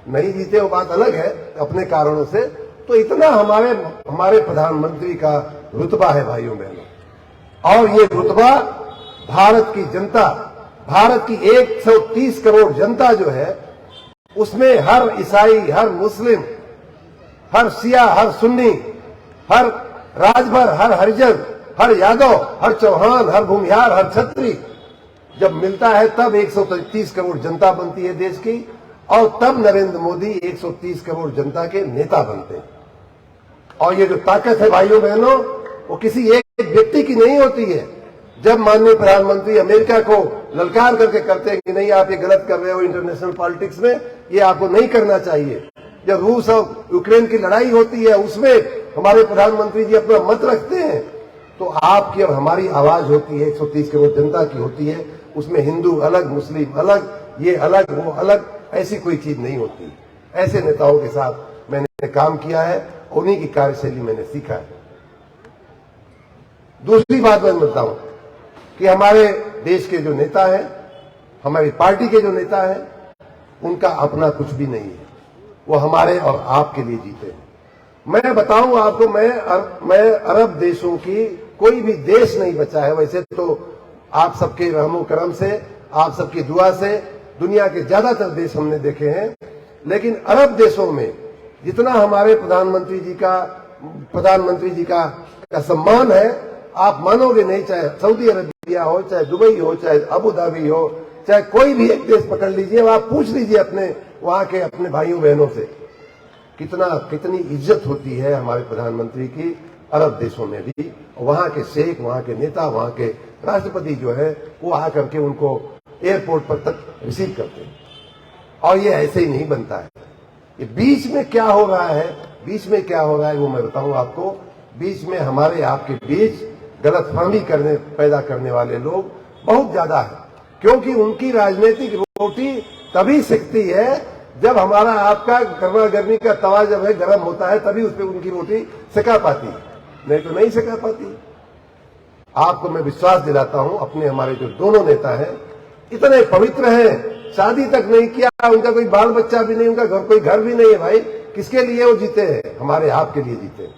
नहीं जीते वो बात अलग है अपने कारणों से, तो इतना हमारे प्रधानमंत्री का रुतबा है भाइयों बहनों। और ये रुतबा भारत की जनता, भारत की 130 करोड़ जनता जो है उसमें हर ईसाई, हर मुस्लिम, हर शिया, हर सुन्नी, हर राजभर, हर हरिजन, हर यादव, हर चौहान, हर भूमिहार, हर छत्री जब मिलता है तब 130 करोड़ जनता बनती है देश की, और तब नरेंद्र मोदी 130 करोड़ जनता के नेता बनते हैं। और ये जो ताकत है भाइयों बहनों वो किसी एक व्यक्ति की नहीं होती है। जब माननीय प्रधानमंत्री अमेरिका को ललकार करके करते हैं कि नहीं आप ये गलत कर रहे हो इंटरनेशनल पॉलिटिक्स में, ये आपको नहीं करना चाहिए। जब रूस और यूक्रेन की लड़ाई होती है उसमें हमारे प्रधानमंत्री जी अपना मत रखते हैं, तो आपकी और हमारी आवाज होती है 130 करोड़ जनता की होती है, उसमें हिंदू अलग, मुस्लिम अलग, ये अलग, वो अलग, ऐसी कोई चीज नहीं होती। ऐसे नेताओं के साथ मैंने काम किया है, उन्हीं की कार्यशैली मैंने सीखा है। दूसरी बात मैं बताऊं कि हमारे देश के जो नेता हैं, हमारी पार्टी के जो नेता हैं, उनका अपना कुछ भी नहीं है, वो हमारे और आपके लिए जीते हैं। मैं बताऊं आपको, मैं अरब देशों की कोई भी देश नहीं बचा है। वैसे तो आप सबके रहमो करम से, आप सबकी दुआ से दुनिया के ज्यादातर देश हमने देखे हैं, लेकिन अरब देशों में जितना हमारे प्रधानमंत्री जी का सम्मान है आप मानोगे नहीं। चाहे सऊदी अरबिया हो, चाहे दुबई हो, चाहे अबू धाबी हो, चाहे कोई भी एक देश पकड़ लीजिए, आप पूछ लीजिए अपने वहां के अपने भाइयों बहनों से कितनी इज्जत होती है हमारे प्रधानमंत्री की अरब देशों में भी। वहां के शेख, वहां के नेता, वहां के राष्ट्रपति जो है वो आकर के उनको एयरपोर्ट पर तक रिसीव करते हैं। और ये ऐसे ही नहीं बनता है। ये बीच में क्या हो रहा है, वो मैं बताऊं आपको। बीच में हमारे आपके बीच गलतफहमी पैदा करने वाले लोग बहुत ज्यादा है, क्योंकि उनकी राजनीतिक रोटी तभी सिकती है जब हमारा आपका गर्मा गर्मी का तवा जब है गर्म होता है, तभी उस पर उनकी रोटी सिका पाती है, नहीं तो नहीं सिका पाती। आपको मैं विश्वास दिलाता हूं, अपने हमारे जो दोनों नेता हैं इतने पवित्र हैं, शादी तक नहीं किया, उनका कोई बाल बच्चा भी नहीं, उनका कोई घर भी नहीं है। भाई किसके लिए वो जीते हैं? हमारे आपके लिए जीते हैं,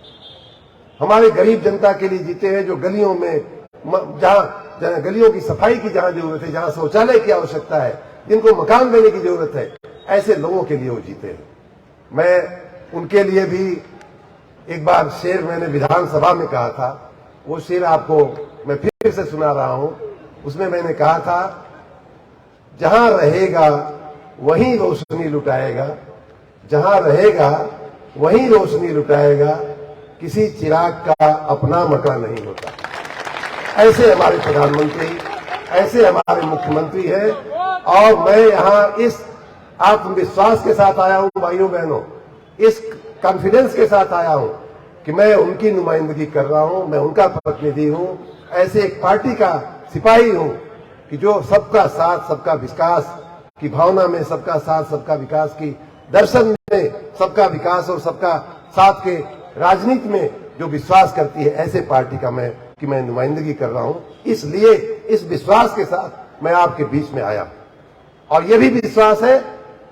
हमारे गरीब जनता के लिए जीते हैं, जो गलियों में जहां गलियों की सफाई की जहां जरूरत है, जहां शौचालय की आवश्यकता है, जिनको मकान देने की जरूरत है, ऐसे लोगों के लिए वो जीते हैं। मैं उनके लिए भी एक बार शेर मैंने विधानसभा में कहा था, वो शेर आपको मैं फिर से सुना रहा हूं उसमें मैंने कहा था, जहां रहेगा वहीं रोशनी लुटाएगा, जहां रहेगा वहीं रोशनी लुटाएगा, किसी चिराग का अपना मकान नहीं होता। ऐसे हमारे प्रधानमंत्री, ऐसे हमारे मुख्यमंत्री हैं। और मैं यहां इस आत्मविश्वास के साथ आया हूं भाइयों बहनों, इस कॉन्फिडेंस के साथ आया हूं कि मैं उनकी नुमाइंदगी कर रहा हूं, मैं उनका प्रतिनिधि हूं, ऐसे एक पार्टी का सिपाही हूं कि जो सबका साथ सबका विकास की भावना में, सबका साथ सबका विकास की दर्शन में, सबका विकास और सबका साथ के राजनीति में जो विश्वास करती है, ऐसे पार्टी का मैं नुमाइंदगी कर रहा हूं। इसलिए इस विश्वास के साथ मैं आपके बीच में आया और यह भी विश्वास है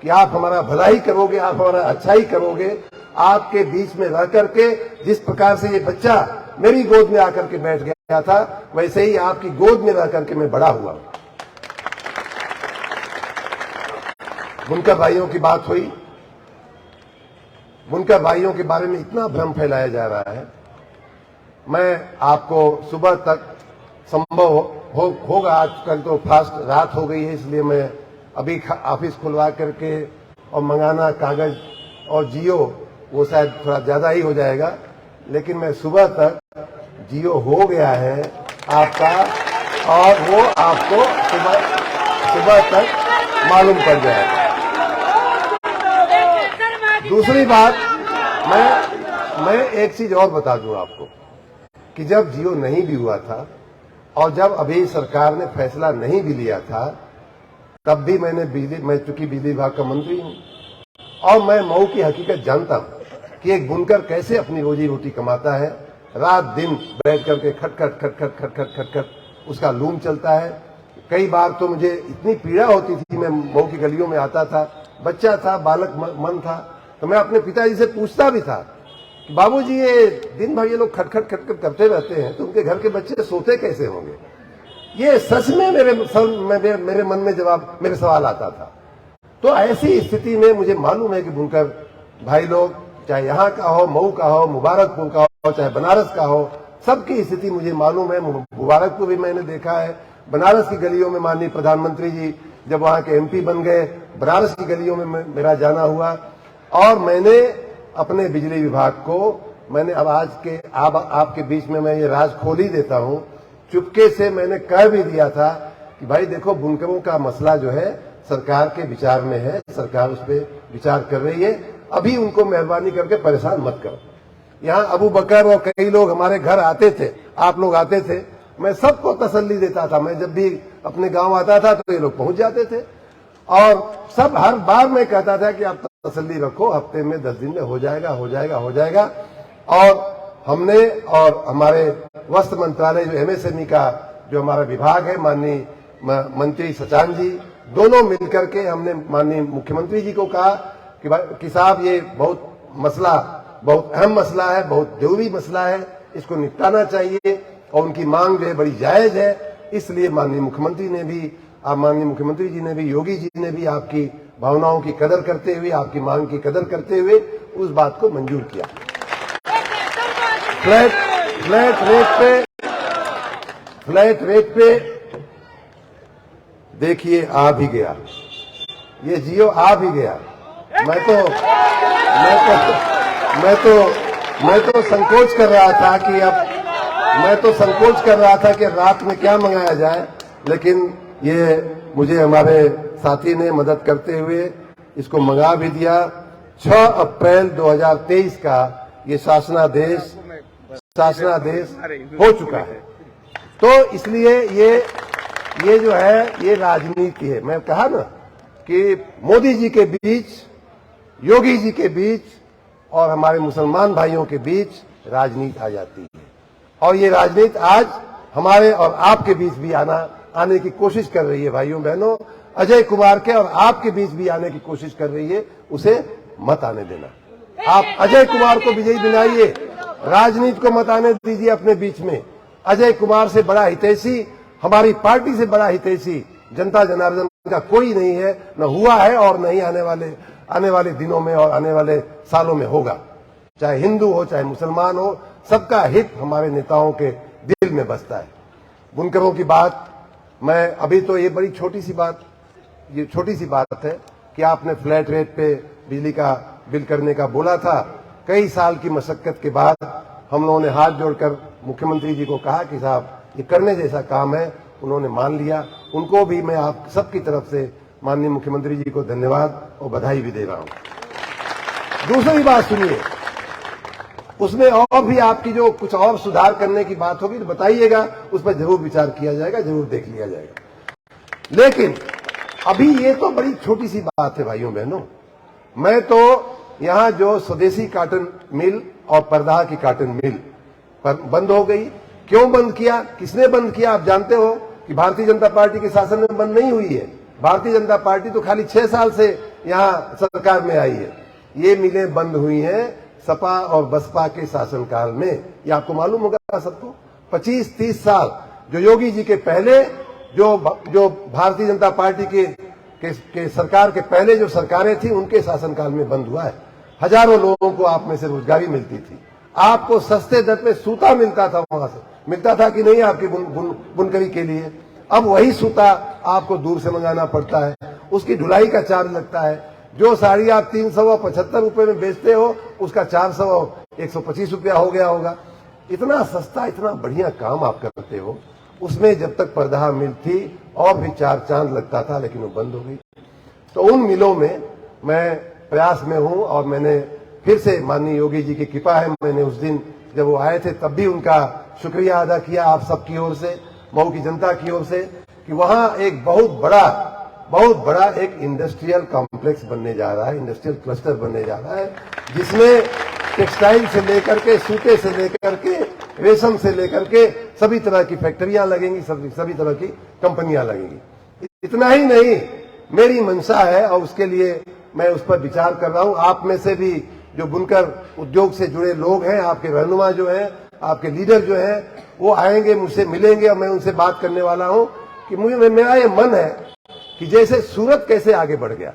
कि आप हमारा भला ही करोगे, आप हमारा अच्छा ही करोगे। आपके बीच में रह करके जिस प्रकार से ये बच्चा मेरी गोद में आकर के बैठ गया था, वैसे ही आपकी गोद में रह करके मैं बड़ा हुआ। बुनकर भाइयों की बात हुई, बुनकर भाइयों के बारे में इतना भ्रम फैलाया जा रहा है। मैं आपको सुबह तक संभव होगा, आजकल तो फास्ट रात हो गई है, इसलिए मैं अभी ऑफिस खुलवा करके और मंगाना कागज और जियो वो शायद थोड़ा ज्यादा ही हो जाएगा, लेकिन मैं सुबह तक जियो हो गया है आपका और वो आपको सुबह तक मालूम पड़ जाएगा। दूसरी बात, मैं एक चीज और बता दूं आपको कि जब जियो नहीं भी हुआ था और जब अभी सरकार ने फैसला नहीं भी लिया था, तब भी मैं चूंकि बिजली विभाग का मंत्री हूं और मैं मऊ की हकीकत जानता हूं कि एक बुनकर कैसे अपनी रोजी रोटी कमाता है। रात दिन बैठ करके खट उसका लूम चलता है। कई बार तो मुझे इतनी पीड़ा होती थी, मैं मऊ की गलियों में आता था, बच्चा था, बालक मन था, तो मैं अपने पिताजी से पूछता भी था कि बाबूजी ये दिन भर ये लोग खटखट करते रहते हैं, तो उनके घर के बच्चे सोते कैसे होंगे। ये सच में मेरे मन में जवाब, मेरे सवाल आता था। तो ऐसी स्थिति में मुझे मालूम है कि बुनकर भाई लोग, चाहे यहाँ का हो, मऊ का हो, मुबारकपुर का हो, चाहे बनारस का हो, सबकी स्थिति मुझे मालूम है। मुबारकपुर भी मैंने देखा है, बनारस की गलियों में माननीय प्रधानमंत्री जी जब वहां के एमपी बन गए, बनारस की गलियों में मेरा जाना हुआ। और मैंने अपने बिजली विभाग को, मैंने अब आपके बीच में मैं ये राज खोल ही देता हूं, चुपके से मैंने कह भी दिया था कि भाई देखो, बुनकरों का मसला जो है सरकार के विचार में है, सरकार उस पर विचार कर रही है, अभी उनको मेहरबानी करके परेशान मत करो। यहाँ अबू बकर और कई लोग हमारे घर आते थे, आप लोग आते थे, मैं सबको तसल्ली देता था। मैं जब भी अपने गांव आता था तो ये लोग पहुंच जाते थे और सब हर बार मैं कहता था कि आप तसल्ली रखो, हफ्ते में 10 दिन में हो जाएगा। और हमने और हमारे वस्त्र मंत्रालय जो एमएसएमई का जो हमारा विभाग है, माननीय मंत्री सचान जी, दोनों मिलकर के हमने माननीय मुख्यमंत्री जी को कहा कि साहब ये बहुत अहम मसला है, बहुत जरूरी मसला है, इसको निपटाना चाहिए और उनकी मांग जो है बड़ी जायज है। इसलिए माननीय मुख्यमंत्री जी ने भी, योगी जी ने भी आपकी भावनाओं की कदर करते हुए, आपकी मांग की कदर करते हुए उस बात को मंजूर किया। फ्लैट रेट पे देखिए आ भी गया, ये जियो आ भी गया। मैं तो संकोच कर रहा था कि रात में क्या मंगाया जाए, लेकिन ये मुझे हमारे साथी ने मदद करते हुए इसको मंगा भी दिया। 6 अप्रैल 2023 का ये शासनादेश हो चुका है। तो इसलिए ये जो है ये राजनीति है। मैं कहा ना कि मोदी जी के बीच, योगी जी के बीच और हमारे मुसलमान भाइयों के बीच राजनीति आ जाती है और ये राजनीति आज हमारे और आपके बीच भी आने की कोशिश कर रही है। भाइयों बहनों, अजय कुमार के और आपके बीच भी आने की कोशिश कर रही है, उसे मत आने देना। आप अजय कुमार को विजयी बनाइए, राजनीति को मत आने दीजिए अपने बीच में। अजय कुमार से बड़ा हितैषी, हमारी पार्टी से बड़ा हितैषी जनता जनार्दन का कोई नहीं है, न हुआ है और नहीं आने वाले दिनों में और आने वाले सालों में होगा। चाहे हिंदू हो चाहे मुसलमान हो, सबका हित हमारे नेताओं के दिल में बसता है। बुनकरों की बात मैं अभी तो ये बड़ी छोटी सी बात है कि आपने फ्लैट रेट पे बिजली का बिल करने का बोला था। कई साल की मशक्कत के बाद हम लोगों ने हाथ जोड़कर मुख्यमंत्री जी को कहा कि साहब ये करने जैसा काम है, उन्होंने मान लिया। उनको भी मैं आप सबकी तरफ से माननीय मुख्यमंत्री जी को धन्यवाद और बधाई भी दे रहा हूं। दूसरी बात सुनिए, उसमें और भी आपकी जो कुछ और सुधार करने की बात होगी तो बताइएगा, उस पर जरूर विचार किया जाएगा, जरूर देख लिया जाएगा। लेकिन अभी ये तो बड़ी छोटी सी बात है भाइयों बहनों। मैं तो यहां जो स्वदेशी कॉटन मिल और परदाह की कॉटन मिल पर बंद हो गई, क्यों बंद किया, किसने बंद किया? आप जानते हो कि भारतीय जनता पार्टी के शासन में बंद नहीं हुई है। भारतीय जनता पार्टी तो खाली 6 साल से यहां सरकार में आई है। ये मिलें बंद हुई हैं सपा और बसपा के शासनकाल में। ये आपको मालूम होगा सबको। 25-30 साल जो योगी जी के पहले जो भारतीय जनता पार्टी के सरकार के पहले जो सरकारें थी उनके शासनकाल में बंद हुआ है। हजारों लोगों को आप में से रोजगारी मिलती थी, आपको सस्ते दर पे सूता मिलता था, वहां से मिलता था कि नहीं आपकी बुनकरी के लिए। अब वही सूता आपको दूर से मंगाना पड़ता है, उसकी ढुलाई का चार्ज लगता है। जो साड़ी आप 375 रुपए में बेचते हो उसका 425 रुपया हो गया होगा। इतना सस्ता, इतना बढ़िया काम आप करते हो। उसमें जब तक परदाह मिल थी और भी 4 चांद लगता था, लेकिन वो बंद हो गई। तो उन मिलों में मैं प्रयास में हूं और मैंने फिर से माननीय योगी जी की कृपा है, मैंने उस दिन जब वो आए थे तब भी उनका शुक्रिया अदा किया आप सबकी ओर से, मऊ की जनता की ओर से, कि वहां एक बहुत बड़ा एक इंडस्ट्रियल कॉम्प्लेक्स बनने जा रहा है, इंडस्ट्रियल क्लस्टर बनने जा रहा है, जिसमें टेक्सटाइल से लेकर के, सूते से लेकर के, रेशम से लेकर के सभी तरह की फैक्ट्रियां लगेंगी, सभी तरह की कंपनियां लगेंगी। इतना ही नहीं, मेरी मंशा है और उसके लिए मैं उस पर विचार कर रहा हूं। आप में से भी जो बुनकर उद्योग से जुड़े लोग हैं, आपके रहनुमा जो हैं, आपके लीडर जो हैं, वो आएंगे, मुझसे मिलेंगे और मैं उनसे बात करने वाला हूं कि मेरा ये मन है कि जैसे सूरत कैसे आगे बढ़ गया।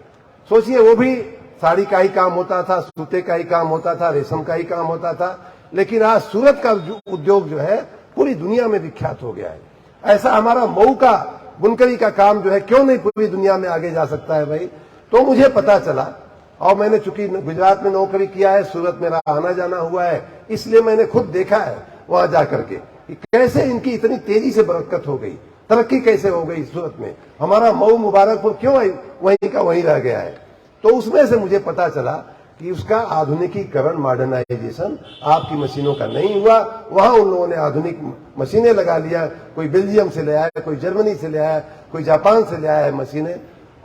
सोचिए, वो भी साड़ी का ही काम होता था, सूते का ही काम होता था, रेशम का ही काम होता था, लेकिन आज सूरत का उद्योग जो है पूरी दुनिया में विख्यात हो गया है। ऐसा हमारा मऊ का बुनकरी का काम जो है क्यों नहीं पूरी दुनिया में आगे जा सकता है भाई। तो मुझे पता चला, और मैंने चूंकि गुजरात में नौकरी किया है, सूरत मेरा आना जाना हुआ है, इसलिए मैंने खुद देखा है वहां जाकर के कि कैसे इनकी इतनी तेजी से बरकत हो गई, तरक्की कैसे हो गई सूरत में। हमारा मऊ मुबारकपुर क्यों वहीं का वहीं रह गया है। तो उसमें से मुझे पता चला कि उसका आधुनिकीकरण, मॉडर्नाइजेशन आपकी मशीनों का नहीं हुआ। वहां उन लोगों ने आधुनिक मशीनें लगा लिया, कोई बेल्जियम से ले आया, कोई जर्मनी से ले आया, कोई जापान से ले आया है मशीनें।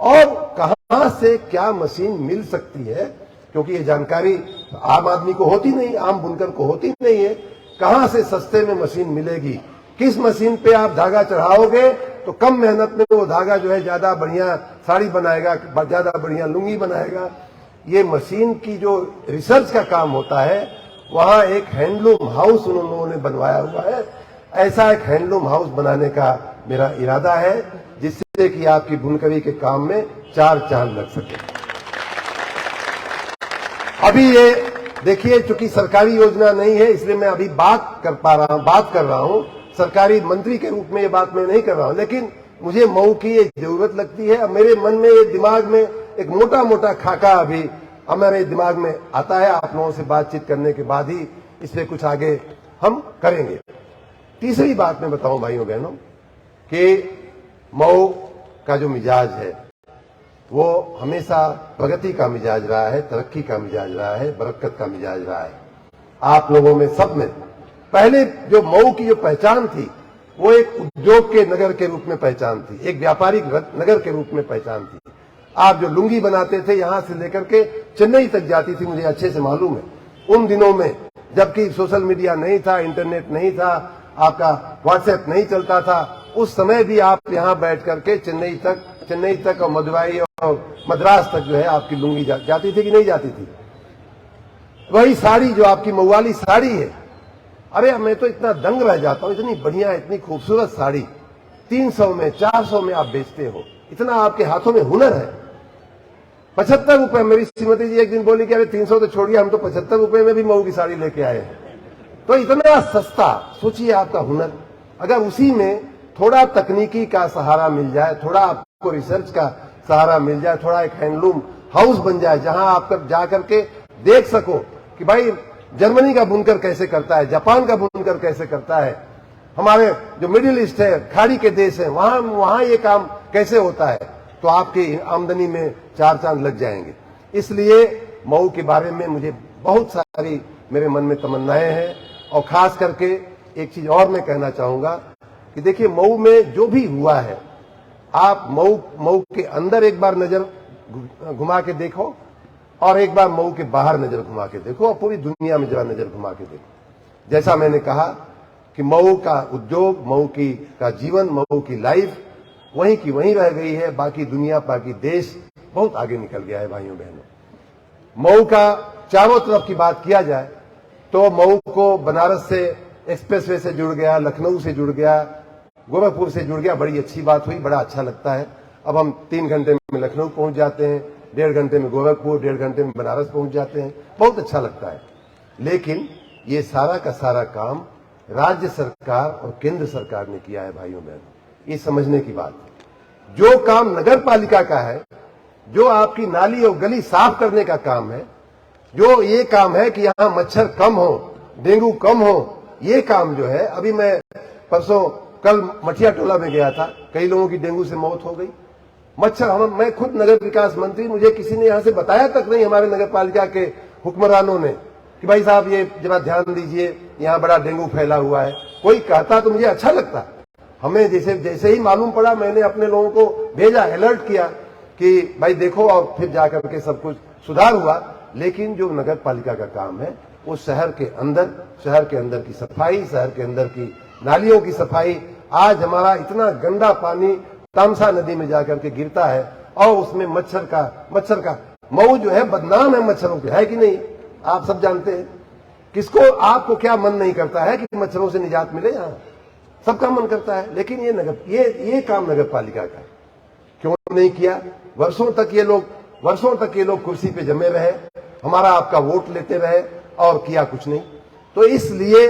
और कहां से क्या मशीन मिल सकती है, क्योंकि ये जानकारी आम आदमी को होती नहीं, आम बुनकर को होती नहीं है। कहां से सस्ते में मशीन मिलेगी, किस मशीन पे आप धागा चढ़ाओगे तो कम मेहनत में वो धागा जो है ज्यादा बढ़िया साड़ी बनाएगा, ज्यादा बढ़िया लुंगी बनाएगा। ये मशीन की जो रिसर्च का काम होता है, वहां एक हैंडलूम हाउस उन लोगों ने बनवाया हुआ है। ऐसा एक हैंडलूम हाउस बनाने का मेरा इरादा है, जिससे कि आपकी बुनकरी के काम में 4 चांद लग सके। अभी ये देखिए, चूंकि सरकारी योजना नहीं है, इसलिए मैं अभी बात कर रहा हूं सरकारी मंत्री के रूप में। ये बात मैं नहीं कर रहा हूं, लेकिन मुझे मऊ की ये जरूरत लगती है। मेरे मन में, ये दिमाग में एक मोटा मोटा खाका अभी हमारे दिमाग में आता है। आप लोगों से बातचीत करने के बाद ही इस पे कुछ आगे हम करेंगे। तीसरी बात मैं बताऊं भाइयों बहनों कि मऊ का जो मिजाज है वो हमेशा प्रगति का मिजाज रहा है, तरक्की का मिजाज रहा है, बरकत का मिजाज रहा है। आप लोगों में, सब में पहले जो मऊ की जो पहचान थी वो एक उद्योग के नगर के रूप में पहचान थी, एक व्यापारिक नगर के रूप में पहचान थी। आप जो लुंगी बनाते थे यहां से लेकर के चेन्नई तक जाती थी, मुझे अच्छे से मालूम है। उन दिनों में जबकि सोशल मीडिया नहीं था, इंटरनेट नहीं था, आपका व्हाट्सएप नहीं चलता था, उस समय भी आप यहां बैठ करके चेन्नई तक और मदुरई और मद्रास तक जो है आपकी लुंगी जाती थी कि नहीं जाती थी। वही साड़ी जो आपकी मऊवाली साड़ी है, अरे मैं तो इतना दंग रह जाता हूं, इतनी बढ़िया, इतनी खूबसूरत साड़ी 300 में 400 में आप बेचते हो, इतना आपके हाथों में हुनर है। 75 रुपए, मेरी श्रीमती जी एक दिन बोली कि अरे 300 तो छोड़िए, हम तो 75 रुपए में भी मऊ की साड़ी लेके आए हैं। तो इतना सस्ता, सोचिए आपका हुनर। अगर उसी में थोड़ा तकनीकी का सहारा मिल जाए, थोड़ा आपको रिसर्च का सहारा मिल जाए, थोड़ा एक हैंडलूम हाउस बन जाए जहां आप जाकर के देख सको कि भाई जर्मनी का बुनकर कैसे करता है, जापान का बुनकर कैसे करता है, हमारे जो मिडिल ईस्ट है, खाड़ी के देश है, वहां ये काम कैसे होता है, तो आपकी आमदनी में 4 चांद लग जाएंगे। इसलिए मऊ के बारे में मुझे बहुत सारी मेरे मन में तमन्नाएं हैं। और खास करके एक चीज और मैं कहना चाहूंगा कि देखिए मऊ में जो भी हुआ है, आप मऊ के अंदर एक बार नजर घुमा के देखो और एक बार मऊ के बाहर नजर घुमा के देखो और पूरी दुनिया में जरा नजर घुमा के देखो। जैसा मैंने कहा कि मऊ का उद्योग, मऊ का जीवन, मऊ की लाइफ वहीं की वहीं रह गई है, बाकी दुनिया, बाकी देश बहुत आगे निकल गया है भाइयों बहनों। मऊ का चारों तरफ की बात किया जाए तो मऊ को बनारस से एक्सप्रेसवे से जुड़ गया, लखनऊ से जुड़ गया, गोरखपुर से जुड़ गया, बड़ी अच्छी बात हुई, बड़ा अच्छा लगता है। अब हम 3 घंटे में लखनऊ पहुंच जाते हैं, 1.5 घंटे में गोरखपुर, 1.5 घंटे में बनारस पहुंच जाते हैं, बहुत अच्छा लगता है। लेकिन ये सारा का सारा काम राज्य सरकार और केंद्र सरकार ने किया है भाइयों बहनों, ये समझने की बात है। जो काम नगर पालिका का है, जो आपकी नाली और गली साफ करने का काम है, जो ये काम है कि यहां मच्छर कम हो, डेंगू कम हो, ये काम जो है, अभी मैं कल मठिया टोला में गया था, कई लोगों की डेंगू से मौत हो गई। मच्छर, मैं खुद नगर विकास मंत्री, मुझे किसी ने यहां से बताया तक नहीं, हमारे नगर पालिका के हुक्मरानों ने, कि भाई साहब ये जरा ध्यान दीजिए, यहाँ बड़ा डेंगू फैला हुआ है। कोई कहता तो मुझे अच्छा लगता। हमें जैसे ही मालूम पड़ा, मैंने अपने लोगों को भेजा, अलर्ट किया कि भाई देखो, और फिर जाकर के सब कुछ सुधार हुआ। लेकिन जो नगर पालिका का काम है वो शहर के अंदर की सफाई, शहर के अंदर की नालियों की सफाई। आज हमारा इतना गंदा पानी तामसा नदी में जाकर के गिरता है और उसमें मच्छर का मऊ जो है बदनाम है मच्छरों के, है कि नहीं? आप सब जानते हैं। किसको, आपको क्या मन नहीं करता है कि मच्छरों से निजात मिले? यहाँ सबका मन करता है। लेकिन ये काम नगर पालिका का क्यों नहीं किया? वर्षों तक ये लोग कुर्सी पे जमे रहे, हमारा आपका वोट लेते रहे और किया कुछ नहीं। तो इसलिए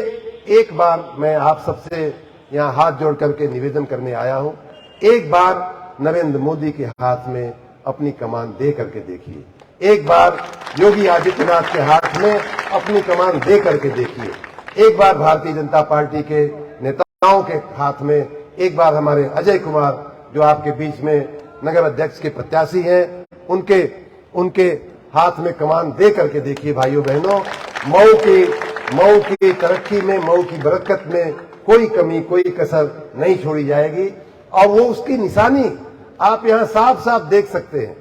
एक बार मैं आप सबसे यहाँ हाथ जोड़ करके निवेदन करने आया हूं, एक बार नरेंद्र मोदी के हाथ में अपनी कमान दे करके देखिए, एक बार योगी आदित्यनाथ के हाथ में अपनी कमान दे करके देखिए, एक बार भारतीय जनता पार्टी के नेताओं के हाथ में, एक बार हमारे अजय कुमार जो आपके बीच में नगर अध्यक्ष के प्रत्याशी हैं, उनके हाथ में कमान दे करके देखिए भाइयों बहनों। मऊ की तरक्की में, मऊ की बरकत में कोई कमी, कोई कसर नहीं छोड़ी जाएगी। और वो उसकी निशानी आप यहाँ साफ साफ देख सकते हैं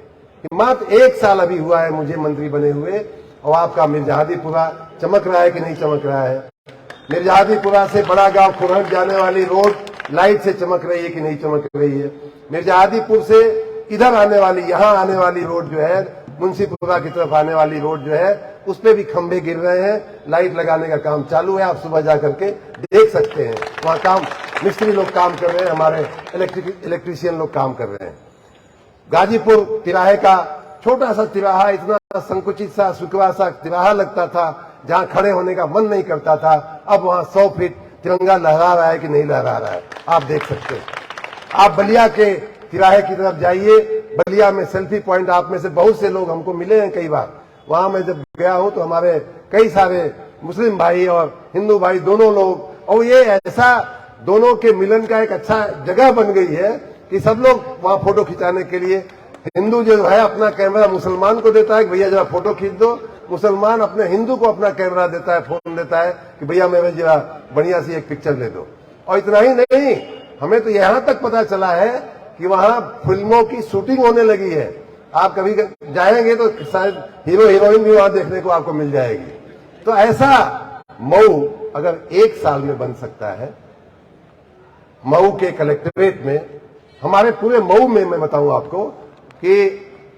कि मात्र 1 साल अभी हुआ है मुझे मंत्री बने हुए, और आपका मिर्जाहदीपुरा चमक रहा है कि नहीं चमक रहा है? मिर्जाहदीपुरा से बड़ा गांव खुरहट जाने वाली रोड लाइट से चमक रही है कि नहीं चमक रही है? मिर्जाहदीपुर से इधर आने वाली, यहाँ आने वाली रोड जो है, मुंशीपुरा की तरफ आने वाली रोड जो है, उस पे भी खंभे गिर रहे हैं, लाइट लगाने का काम चालू है। आप सुबह जाकर के देख सकते हैं, वहां काम, मिस्त्री लोग काम कर रहे हैं, हमारे इलेक्ट्रीशियन लोग काम कर रहे हैं। गाजीपुर तिराहे का छोटा सा तिराहा, इतना संकुचित सा, सुखवा सा तिराहा लगता था, जहां खड़े होने का मन नहीं करता था, अब वहां 100 फीट तिरंगा लहरा रहा है कि नहीं लहरा रहा है, आप देख सकते हैं। आप बलिया के तिराहे की तरफ जाइए, बलिया में सेल्फी पॉइंट, आप में से बहुत से लोग हमको मिले हैं कई बार। वहां मैं जब गया हूं तो हमारे कई सारे मुस्लिम भाई और हिंदू भाई दोनों लोग, और ये ऐसा दोनों के मिलन का एक अच्छा जगह बन गई है कि सब लोग वहां फोटो खिंचाने के लिए, हिंदू जो है अपना कैमरा मुसलमान को देता है कि भैया जरा फोटो खींच दो, मुसलमान अपने हिंदू को अपना कैमरा देता है, फोन देता है कि भैया मेरे जरा बढ़िया सी एक पिक्चर ले दो। और इतना ही नहीं, हमें तो यहां तक पता चला है कि वहां फिल्मों की शूटिंग होने लगी है। आप कभी जाएंगे तो शायद हीरो हीरोइन भी वहां देखने को आपको मिल जाएगी। तो ऐसा मऊ अगर 1 साल में बन सकता है, मऊ के कलेक्ट्रेट में, हमारे पूरे मऊ में मैं बताऊं आपको कि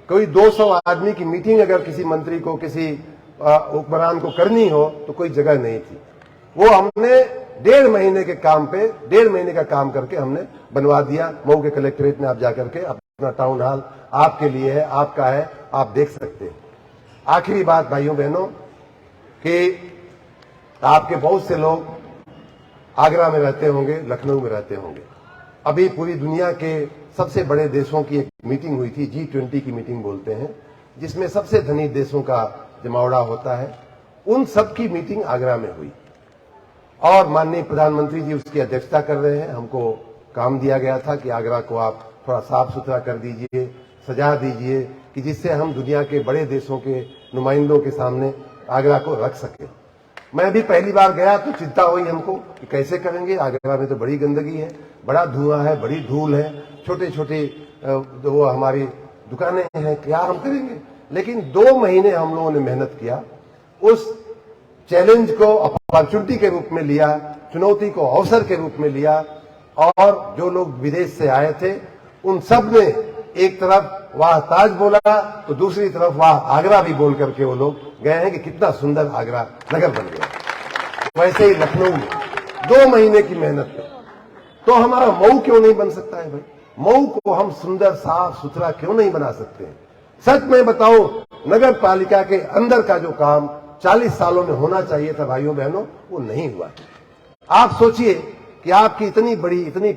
कोई 200 आदमी की मीटिंग अगर किसी मंत्री को, किसी हुक्मरान को करनी हो तो कोई जगह नहीं थी। वो हमने 1.5 महीने के काम पे 1.5 महीने का काम करके हमने बनवा दिया मऊ के कलेक्ट्रेट में। आप जाकर के अपना टाउन हॉल आपके लिए है, आपका है, आप देख सकते हैं। आखिरी बात भाइयों बहनों कि आपके बहुत से लोग आगरा में रहते होंगे, लखनऊ में रहते होंगे। अभी पूरी दुनिया के सबसे बड़े देशों की एक मीटिंग हुई थी, G20 की मीटिंग बोलते हैं, जिसमें सबसे धनी देशों का जमावड़ा होता है। उन सब की मीटिंग आगरा में हुई और माननीय प्रधानमंत्री जी उसकी अध्यक्षता कर रहे हैं। हमको काम दिया गया था कि आगरा को आप थोड़ा साफ सुथरा कर दीजिए, सजा दीजिए, कि जिससे हम दुनिया के बड़े देशों के नुमाइंदों के सामने आगरा को रख सकें। मैं भी पहली बार गया तो चिंता हुई हमको कि कैसे करेंगे, आगरा में तो बड़ी गंदगी है, बड़ा धुआं है, बड़ी धूल है, छोटे छोटे वो हमारी दुकानें हैं, क्या हम करेंगे। लेकिन 2 महीने हम लोगों ने मेहनत किया, उस चैलेंज को अपॉर्चुनिटी के रूप में लिया, चुनौती को अवसर के रूप में लिया, और जो लोग विदेश से आए थे उन सब ने एक तरफ वाह ताज बोला तो दूसरी तरफ वाह आगरा भी बोल करके वो लोग गए हैं कि कितना सुंदर आगरा नगर बन गया। वैसे ही लखनऊ में 2 महीने की मेहनत है, तो हमारा मऊ क्यों नहीं बन सकता है भाई? मऊ को हम सुंदर साफ सुथरा क्यों नहीं बना सकते हैं? सच में बताओ, नगर पालिका के अंदर का जो काम 40 सालों में होना चाहिए था भाइयों बहनों, वो नहीं हुआ। आप सोचिए कि आपकी इतनी बड़ी, इतनी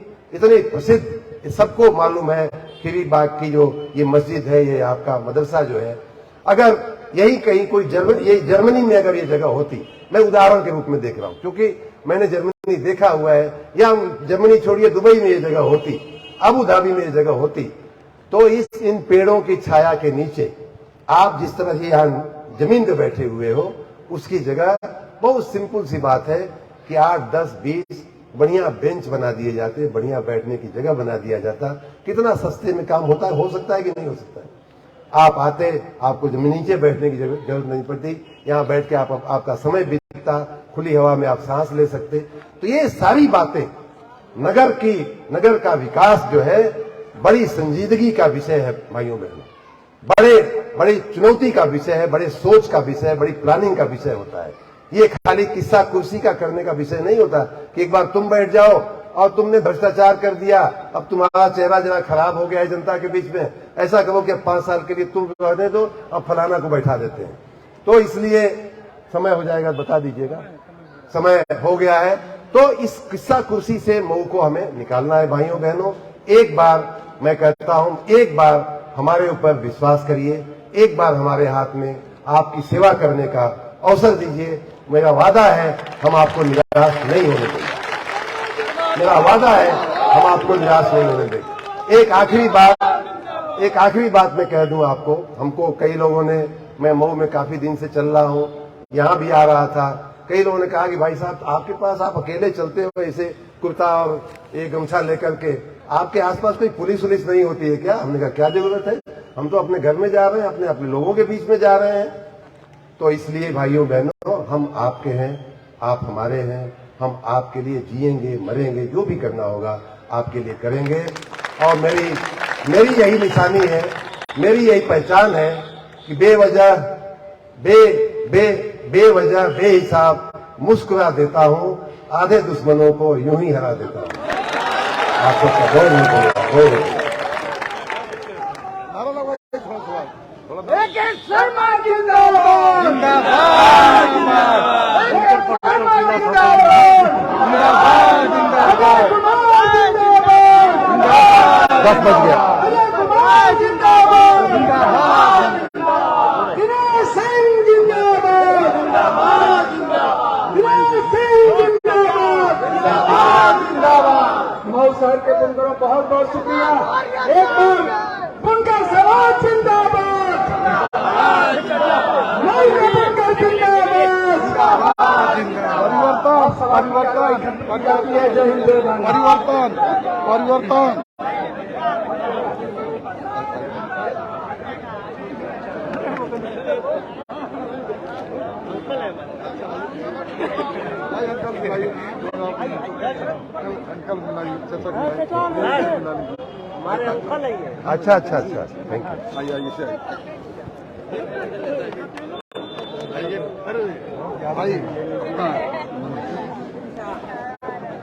प्रसिद्ध, सबको मालूम है खीरी बाग की जो ये मस्जिद है, ये आपका मदरसा जो है, अगर यही कहीं कोई जर्मनी में अगर ये जगह होती, मैं उदाहरण के रूप में देख रहा हूं क्योंकि मैंने जर्मनी देखा हुआ है, या जर्मनी छोड़िए दुबई में ये जगह होती, अबू धाबी में ये जगह होती, तो इन पेड़ों की छाया के नीचे आप जिस तरह से यहाँ जमीन पे बैठे हुए हो, उसकी जगह बहुत सिंपल सी बात है कि 8, 10, 20 बढ़िया बेंच बना दिए जाते, बढ़िया बैठने की जगह बना दिया जाता। कितना सस्ते में काम होता है, हो सकता है कि नहीं हो सकता है? आप आते, आपको जमीन नीचे बैठने की जरूरत नहीं पड़ती, यहाँ बैठ के आपका समय बीतता, खुली हवा में आप सांस ले सकते। तो ये सारी बातें नगर का विकास जो है बड़ी संजीदगी का विषय है भाइयों बहनों, बड़ी चुनौती का विषय है, बड़े सोच का विषय है, बड़ी प्लानिंग का विषय होता है। ये खाली किस्सा कुर्सी का करने का विषय नहीं होता कि एक बार तुम बैठ जाओ और तुमने भ्रष्टाचार कर दिया, अब तुम्हारा चेहरा जरा खराब हो गया है जनता के बीच में, ऐसा कहो कि 5 साल के लिए तुम रहने दो, अब फलाना को बैठा देते हैं। तो इसलिए समय हो जाएगा, बता दीजिएगा, समय हो गया है। तो इस किस्सा कुर्सी से मऊ को हमें निकालना है भाइयों बहनों। एक बार मैं कहता हूं, एक बार हमारे ऊपर विश्वास करिए, एक बार हमारे हाथ में आपकी सेवा करने का अवसर दीजिए। मेरा वादा है हम आपको निराश नहीं होने देंगे, मेरा वादा है हम आपको निराश नहीं होने देंगे। एक आखिरी बात मैं कह दूं आपको, हमको कई लोगों ने, मैं मऊ में काफी दिन से चल रहा हूं, यहां भी आ रहा था, कई लोगों ने कहा कि भाई साहब आपके पास, आप अकेले चलते हो ऐसे कुर्ता और एक गमछा लेकर के, आपके आसपास कोई पुलिस उलिस नहीं होती है क्या? हमने कहा क्या जरूरत है, हम तो अपने घर में जा रहे हैं, अपने लोगों के बीच में जा रहे हैं। तो इसलिए भाइयों बहनों, हम आपके हैं, आप हमारे हैं, हम आपके लिए जिएंगे मरेंगे, जो भी करना होगा आपके लिए करेंगे। और मेरी यही निशानी है, मेरी यही पहचान है कि बेवजह बेहिसाब मुस्कुरा देता हूं, आधे दुश्मनों को यूं ही हरा देता हूं। आपको बहुत नहीं शर्मा जिंदाबाद, बस बच गया। मऊ शहर के बुनकरों बहुत बहुत शुक्रिया। एक बार बुनकर समाज जिंदाबाद, बुनकर जिंदाबाद, परिवर्तन। हमारे अंकल है ये। अच्छा, थैंक यू। आइए,